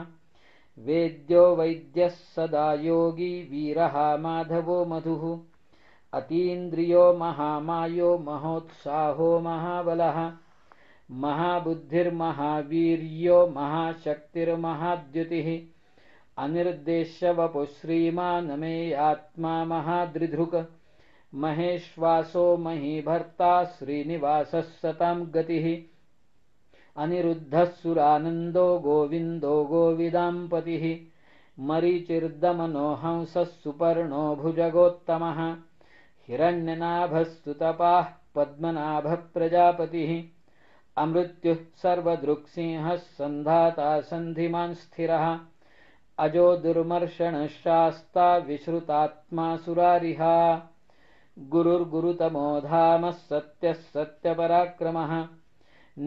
वेद्यो वैद्यः सदा योगी वीरः माधवो मधुः अतीन्द्रियो महामायो महोत्साहो महाबलः महाबुद्धिर्महावीर्यो महाशक्तिर्महाद्युतिः अनिर्देश्य वपुः श्रीमानमेयात्मा महादृधृक् महेश्वासो महीभर्ता श्रीनिवासः सतां गतिः अनिरुद्धः सुरानन्दो गोविन्दो गोविदाम्पतिः मरीचिर्दमनो हंसः सुपर्णो भुजगोत्तमः हिरण्यनाभः सुतपाः पद्मनाभः प्रजापतिः अमृत्युः सर्वदृक्सिंहः सन्धाता सन्धिमान् स्थिरः अजो दुर्मर्षणः शास्ता विश्रुतात्मा सुरारिहा गुरुर्गुरुतमो धामः सत्यः सत्यपराक्रमः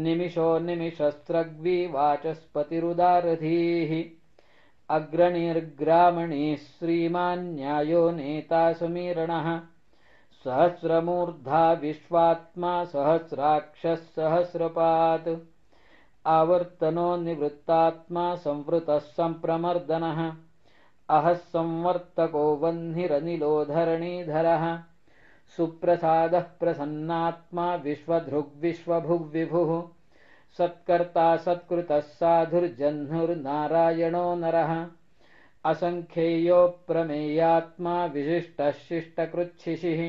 निमिषो निमिषस्रग्वी वाचस्पतिरुदारधीः अग्रणीर्ग्रामणीः श्रीमान् न्यायो नेता समीरणः सहस्रमूर्धा विश्वात्मा सहस्राक्षः सहस्रपात् आवर्तनो निवृत्तात्मा संवृतः सम्प्रमर्दनः अहः संवर्तको वह्निरनिलो धरणीधरः सुप्रसादः प्रसन्नात्मा विश्वधृग्विश्वभुग्विभुः सत्कर्ता सत्कृतः साधुर्जह्नुर्नारायणो नरः असंख्येयो प्रमेयात्मा विशिष्टः शिष्टकृच्छिशिः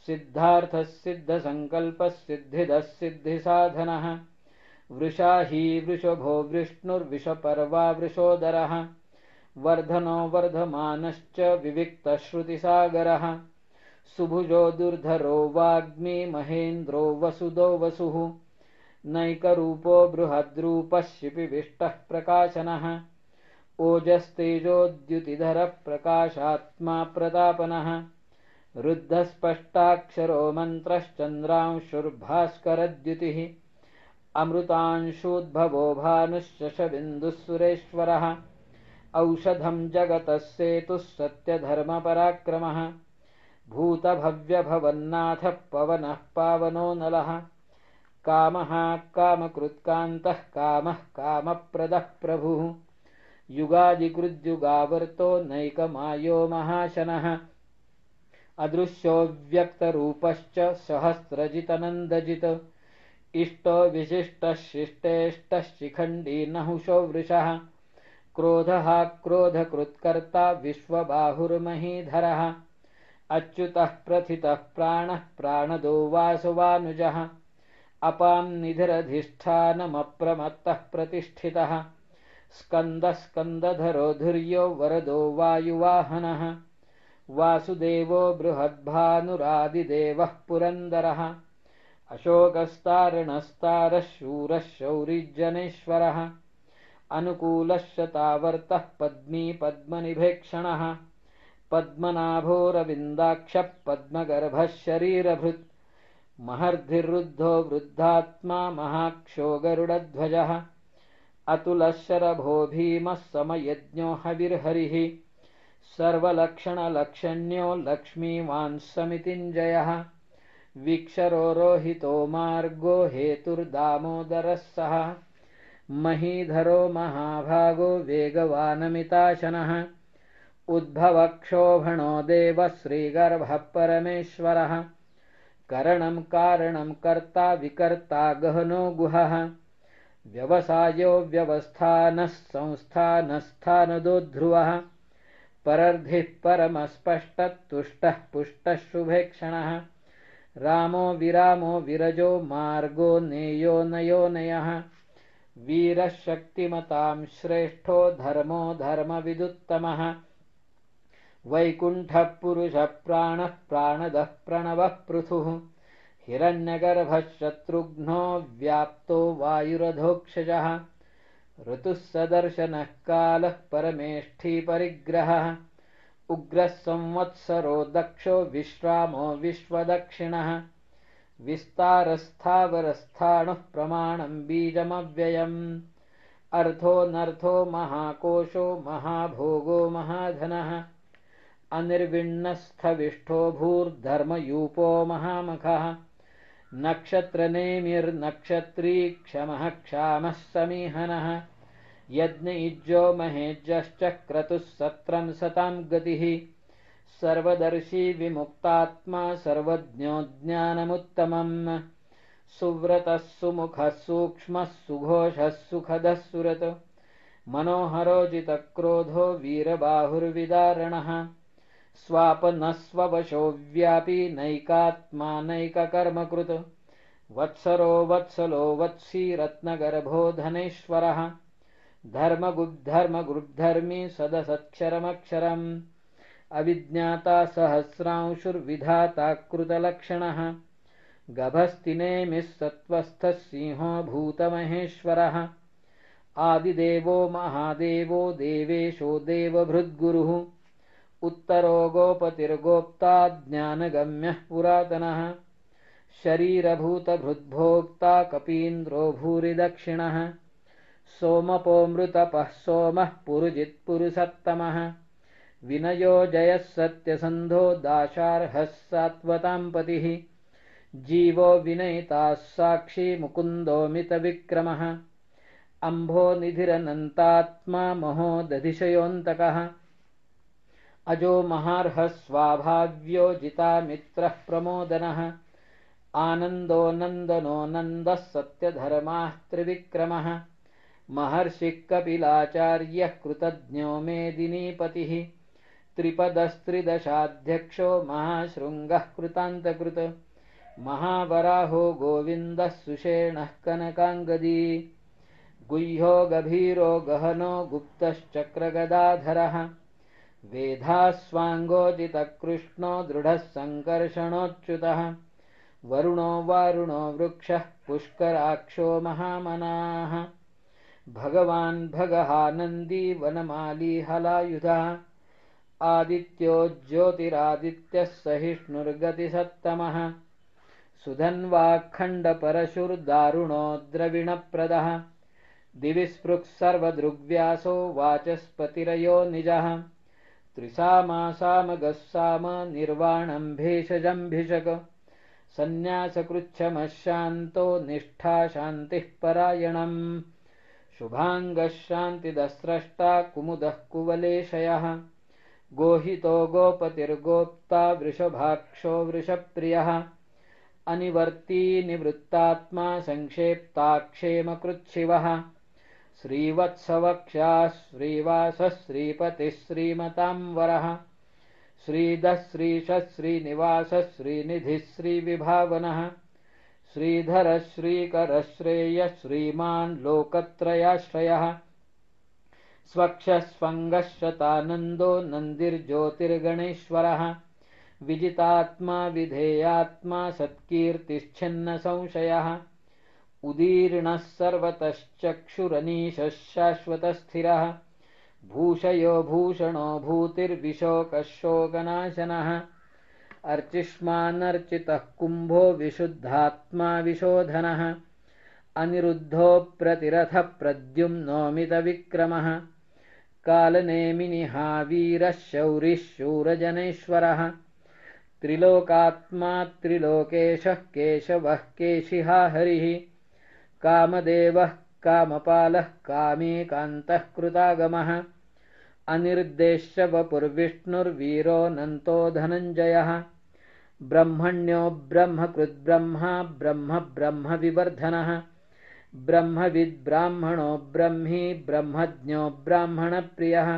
सिद्धार्थः सिद्धसङ्कल्पः सिद्धिदः सिद्धिसाधनः वृषा हि वृषभो विष्णुर्विषपर्वा वृषोदरः वर्धनो वर्धमानश्च विविक्तश्रुतिसागरः सुभुजो दुर्धरो वाग्मी महेन्द्रो वसुदो वसुः नैकरूपो बृहद्रूपः शिपिविष्टः प्रकाशनः ओजस्तेजोद्युतिधरः प्रकाशात्मा प्रतापनः रुद्धस्पष्टाक्षरो मन्त्रश्चन्द्रांशुर्भास्करद्युतिः अमृतांशूद्भवो भानुश्शशबिन्दुः सुरेश्वरः औषधं जगतः सेतुः सत्यधर्मपराक्रमः भूतभव्यभवन्नाथः पवनः पावनो नलः कामः कामकृत्कान्तः कामः कामप्रदः प्रभुः युगादिकृद्युगावर्तो नैकमायो महाशनः अदृश्यो व्यक्तरूपश्च सहस्रजितनन्दजित् इष्टो विशिष्टः शिष्टेष्टः शिखण्डी नहुषो वृषः क्रोधः क्रोधकृत्कर्ता विश्वबाहुर्महीधरः अच्युतः प्रथितः प्राणः प्राणदो वासुवानुजः अपां निधिरधिष्ठानमप्रमत्तः प्रतिष्ठितः स्कन्दः स्कन्दधरो धुर्यो वरदो वायुवाहनः वासुदेवो बृहद्भानुरादिदेवः पुरन्दरः अशोकस्तारणस्तारः शूरः शौरिजनेश्वरः अनुकूलः शतावर्तः पद्मी पद्मनिभेक्षणः पद्मनाभोरविन्दाक्षः पद्मगर्भः शरीरभृत् महर्धिरुद्धो वृद्धात्मा महाक्षो गरुडध्वजः अतुलः शरभो भीमः समयज्ञो हविर्हरिः सर्वलक्षणलक्षण्यो लक्ष्मीवान् समितिञ्जयः विक्षरो रोहितो मार्गो हेतुर्दामोदरः सः महीधरो महाभागो वेगवानमिताशनः उद्भवक्षोभणो देवः श्रीगर्भः परमेश्वरः करणं कारणं कर्ता विकर्ता गहनो गुहः व्यवसायो व्यवस्थानः संस्थानस्थानदो ध्रुवः परर्धिः परमस्पष्टः तुष्टः पुष्टः शुभेक्षणः रामो विरामो विरजो मार्गो नेयो नयोनयः वीरः शक्तिमतां श्रेष्ठो धर्मो धर्मविदुत्तमः वैकुण्ठः पुरुषः प्राणः प्राणदः प्रणवः पृथुः हिरण्यगर्भः शत्रुघ्नो व्याप्तो वायुरधोक्षजः ऋतुः सदर्शनः कालः परमेष्ठी परिग्रहः उग्रः संवत्सरो दक्षो विश्रामो विश्वदक्षिणः विस्तारस्थावरस्थाणुः प्रमाणं बीजमव्ययम् अर्थोऽनर्थो महाकोशो महाभोगो महाधनः अनिर्विण्णस्थविष्ठो भूर्धर्मयूपो महामखः नक्षत्रनेमिर्नक्षत्री क्षमः क्षामः समीहनः यज्ञयुज्यो महेज्यश्च क्रतुः सत्रं सतां गतिः सर्वदर्शी विमुक्तात्मा सर्वज्ञो ज्ञानमुत्तमम् सुव्रतः सुमुखः सूक्ष्मः सुघोषः सुखदः सुरत् मनोहरोजितक्रोधो वीरबाहुर्विदारणः स्वापनः स्ववशो व्यापी नैकात्मा नैककर्मकृत् वत्सरो वत्सलो वत्सी रत्नगर्भो धनेश्वरः धर्मगुद्धर्मी सदसत्क्षरमक्षरम् अविज्ञाता सहस्रांशुर्विधाता कृतलक्षणः गभस्तिनेमिः सत्त्वस्थः सिंहो भूतमहेश्वरः आदिदेवो महादेवो देवेशो देवभृद्गुरुः उत्तरो गोपतिर्गोप्ता ज्ञानगम्यः पुरातनः शरीरभूतभृद्भोक्ता कपीन्द्रो भूरिदक्षिणः सोमपोऽमृतपः सोमः पुरुजित्पुरुषत्तमः विनयो जयः सत्यसन्धो दाशार्हः सात्वतां पतिः जीवो विनयिताः साक्षी मुकुन्दोऽमितविक्रमः अम्भो निधिरनन्तात्मा महो दधिशयोऽन्तकः अजो महार्हः स्वाभाव्यो जितामित्रः प्रमोदनः आनन्दो नन्दनो नन्दः सत्यधर्माः त्रिविक्रमः महर्षिः कपिलाचार्यः कृतज्ञो मेदिनीपतिः त्रिपदस्त्रिदशाध्यक्षो महाशृङ्गः कृतान्तकृत महावराहो गोविन्दः सुषेणः कनकाङ्गदी गुह्यो गभीरो गहनो गुप्तश्चक्रगदाधरः वेधास्वाङ्गोजितकृष्णो दृढः सङ्कर्षणोच्युतः वरुणो वारुणो वृक्षः पुष्कराक्षो महामनाः भगवान् भगहानन्दी वनमाली हलायुधः आदित्यो ज्योतिरादित्यः सहिष्णुर्गतिसत्तमः सुधन्वाखण्डपरशुर्दारुणो द्रविणप्रदः दिवि स्पृक् सर्वदृग्व्यासो वाचस्पतिरयो निजः त्रिसामासामगः साम निर्वाणं भेषजम्भिषक सन्न्यासकृच्छमः शान्तो निष्ठा शान्तिः परायणम् शुभाङ्गः शान्तिदस्रष्टा कुमुदः कुवलेशयः गोहितो गोपतिर्गोप्ता वृषभाक्षो वृषप्रियः अनिवर्ती निवृत्तात्मा संक्षेप्ताक्षेमकृच्छिवः श्रीवत्सवक्षाः श्रीवासः श्रीपतिः श्रीमताम्बरः श्रीधः श्रीशः श्रीनिवासः श्रीनिधिः श्रीविभावनः श्रीधरः श्रीकरः श्रेयः श्रीमान् लोकत्रयाश्रयः स्वक्षः स्वङ्गः शतानन्दो नन्दिर्ज्योतिर्गणेश्वरः विजितात्मा विधेयात्मा सत्कीर्तिश्छिन्नसंशयः उदीर्णः सर्वतश्चक्षुरनीशः शाश्वतस्थिरः भूषयो भूषणो भूतिर्विशोकः शोकनाशनः अर्चिष्मानर्चितः कुम्भो विशुद्धात्मा विशोधनः अनिरुद्धो प्रतिरथः प्रद्युम्नोमितविक्रमः कालनेमिनिहा वीरः शौरिः शूरजनेश्वरः त्रिलोकात्मा त्रिलोकेशः केशवः केशिहा हरिः कामदेवः कामपालः कामेकान्तः कृतागमः अनिर्देश्य वपुर्विष्णुर्वीरोऽनन्तो धनञ्जयः ब्रह्मण्यो ब्रह्मकृद्ब्रह्मा ब्रह्म ब्रह्मविवर्धनः ब्रह्मविद्ब्राह्मणो ब्रह्मी ब्रह्मज्ञो ब्राह्मणप्रियः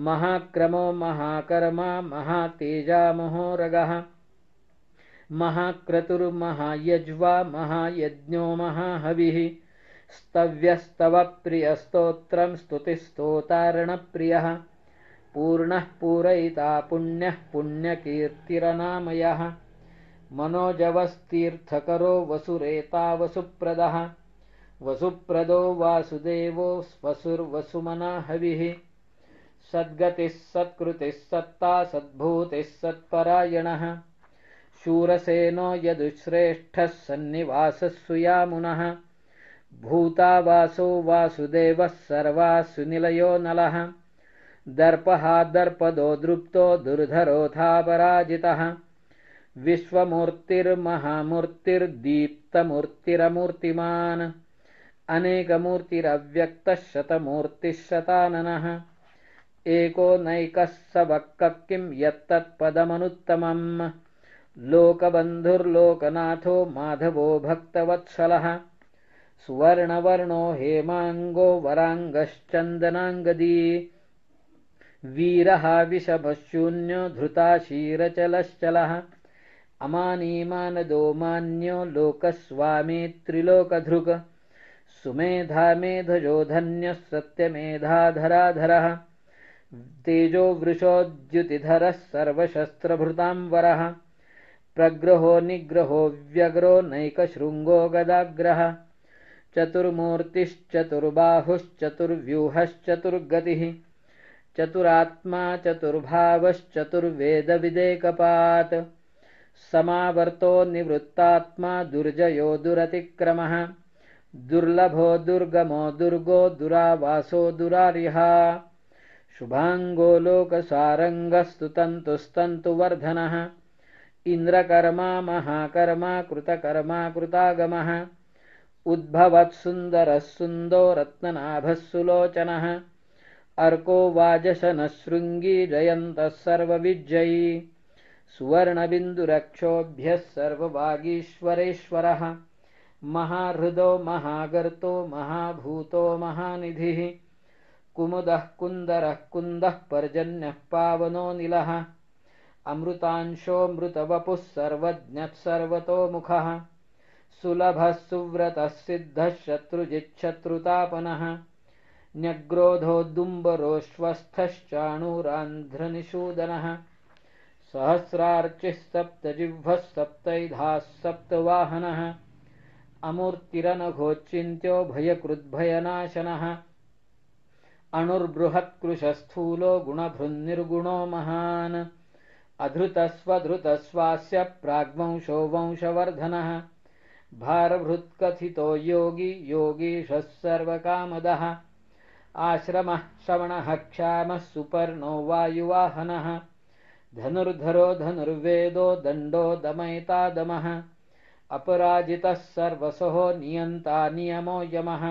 महाक्रमो महाकर्मा महातेजा महोरगः महाक्रतुर्महायज्वा महायज्ञो महाहविः स्तव्यस्तवप्रियस्तोत्रं स्तुतिस्तोतारणप्रियः पूर्णः पूरयिता पुण्यः पुण्यकीर्तिरनामयः मनोजवस्तीर्थकरो वसुरेता वसुप्रदः वसुप्रदो वासुदेवो वसुर्वसुमना हविः सद्गतिः सत्कृतिः सत्ता सद्भूतिः सत्परायणः शूरसेनो यदुश्रेष्ठः सन्निवासः सुयामुनः भूतावासो वासुदेवः सर्वासुनिलयो नलः दर्पः दर्पदो दृप्तो दुर्धरोऽथापराजितः विश्वमूर्तिर्महामूर्तिर्दीप्तमूर्तिरमूर्तिमान् अनेकमूर्तिरव्यक्तः शतमूर्तिः शताननः एको नैकः स वक्कः किं यत्तत्पदमनुत्तमम् लोकबन्धुर्लोकनाथो माधवो भक्तवत्सलः सुवर्णवर्णो हेमाङ्गो वराङ्गश्चन्दनाङ्गदी वीरः विषभशून्यो धृताशीरचलश्चलः अमानीमानदो मान्यो लोकस्वामी त्रिलोकधृक् सुमेधा मेधजो धन्यः सत्यमेधाधराधरः तेजो वृषोद्युतिधरः सर्वशस्त्रभृताम्बरः प्रग्रहो निग्रहो व्यग्रो नैकशृङ्गो गदाग्रः चतुर्मूर्तिश्चतुर्बाहुश्चतुर्व्यूहश्चतुर्गतिः चतुरात्मा चतुर्भावश्चतुर्वेदविदेकपात् समावर्तो निवृत्तात्मा दुर्जयो दुरतिक्रमः दुर्लभो दुर्गमो दुर्गो दुरावासो दुरार्यः शुभाङ्गो लोकसारङ्गस्तुतन्तुस्तन्तुवर्धनः इन्द्रकर्मा महाकर्मा कृतकर्मा कृतागमः उद्भवत्सुन्दरः सुन्दो रत्ननाभः सुलोचनः अर्को वाजशनः शृङ्गी जयन्तः सर्वविजयी सुवर्णबिन्दुरक्षोभ्यः सर्ववागीश्वरेश्वरः महाहृदो महागर्तो महाभूतो महानिधिः कुमुदः कुन्दरः कुन्दः पर्जन्यः पावनोऽनिलः अमृतांशोऽमृतवपुः सर्वज्ञः सर्वतोमुखः सुलभः सुव्रतः सिद्धः शत्रुजिच्छत्रुतापनः न्यग्रोधोद्दुम्बरोऽश्वस्थश्चाणूरान्ध्रनिषूदनः सहस्रार्चिः सप्तजिह्वः सप्तैधाः सप्तवाहनः अमूर्तिरनघोच्चिन्त्यो भयकृद्भयनाशनः अणुर्बृहत्कृशस्थूलो गुणभृन्निर्गुणो महान् अधृतस्वधृतस्वास्य प्राग्वंशो वंशवर्धनः भारभृत्कथितो योगी योगीशः सर्वकामदः आश्रमः श्रवणः क्षामः सुपर्णो वायुवाहनः धनुर्धरो धनुर्वेदो दण्डो दमयितादमः अपराजितः सर्वसहो नियन्ता नियमो यमः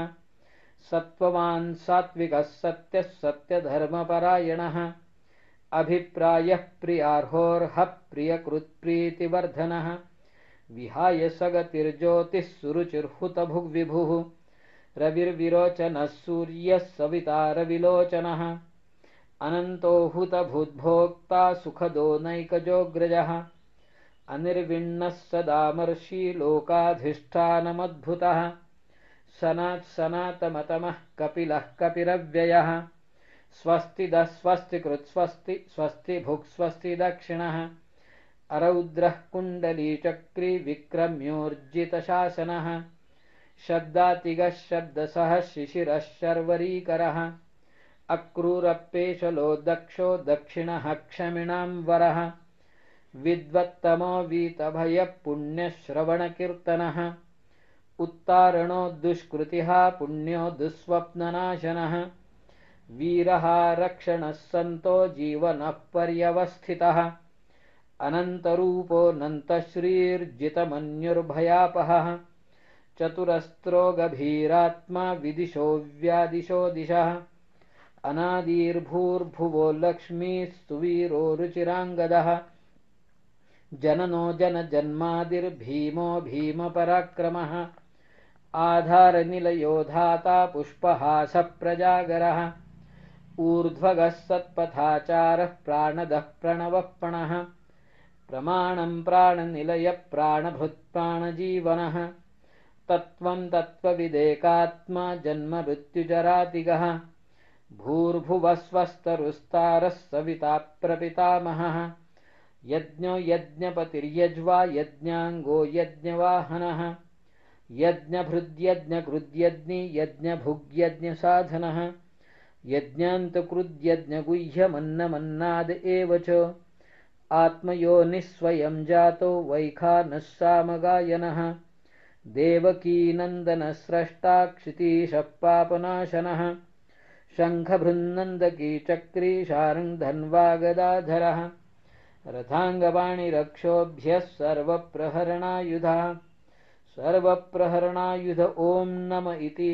सत्त्ववान् सात्विकः सत्यः सत्यधर्मपरायणः अभिप्रायः प्रियार्होर्हः प्रियकृत्प्रीतिवर्धनः विहाय सगतिर्ज्योतिः सुरुचिर्हुतभुग्विभुः रविर्विरोचनः सूर्यः सविता रविलोचनः अनन्तो हुतभूद्भोक्ता सुखदो नैकजोऽग्रजः अनिर्विण्णः सदामर्षि लोकाधिष्ठानमद्भुतः सनात्सनातमतमः कपिलः कपिरव्ययः स्वस्तिदः स्वस्तिकृत् स्वस्ति स्वस्तिभुक् स्वस्ति दक्षिणः अरौद्रः कुण्डलीचक्री विक्रम्योर्जितशासनः शब्दातिगः शब्दसः शिशिरः शर्वरीकरः अक्रूरपेशलो दक्षो दक्षिणः क्षमिणां वरः विद्वत्तमो वीतभयः पुण्यश्रवणकीर्तनः उत्तारणो दुष्कृतिः पुण्यो दुःस्वप्ननाशनः वीरः रक्षणः सन्तो जीवनः पर्यवस्थितः अनन्तरूपोऽनन्तश्रीर्जितमन्युर्भयापहः चतुरस्त्रो गभीरात्मा विदिशो व्यादिशो दिशः अनादिर्भूर्भुवो लक्ष्मीः सुवीरो रुचिराङ्गदः जननो जनजन्मादिर्भीमो भीमपराक्रमः आधारनिलयो धाता पुष्पहासः प्रजागरः ऊर्ध्वगः सत्पथाचारः प्राणदः प्रणवः प्रमाणं प्राणनिलयः प्राणभृत्प्राणजीवनः तत्त्वं तत्त्वविदेकात्मा जन्ममृत्युजरातिगः भूर्भुवः स्वस्तरुस्तारः सविता प्रपितामहः यज्ञो यज्ञपतिर्यज्वा यज्ञाङ्गो यज्ञवाहनः यज्ञभृद्यज्ञकृद्यज्ञि यज्ञभुग्यज्ञसाधनः यज्ञान्तकृद्यज्ञगुह्यमन्नमन्नाद एव च आत्मयोनिस्वयं जातो वैखानः सामगायनः देवकीनन्दनस्रष्टा क्षितीशः पापनाशनः शङ्खभृन्नन्दकी चक्री शार्ङ्गधन्वागदाधरः रथाङ्गवाणिरक्षोभ्यः सर्वप्रहरणायुधः सर्वप्रहरणायुध ॐ नम इति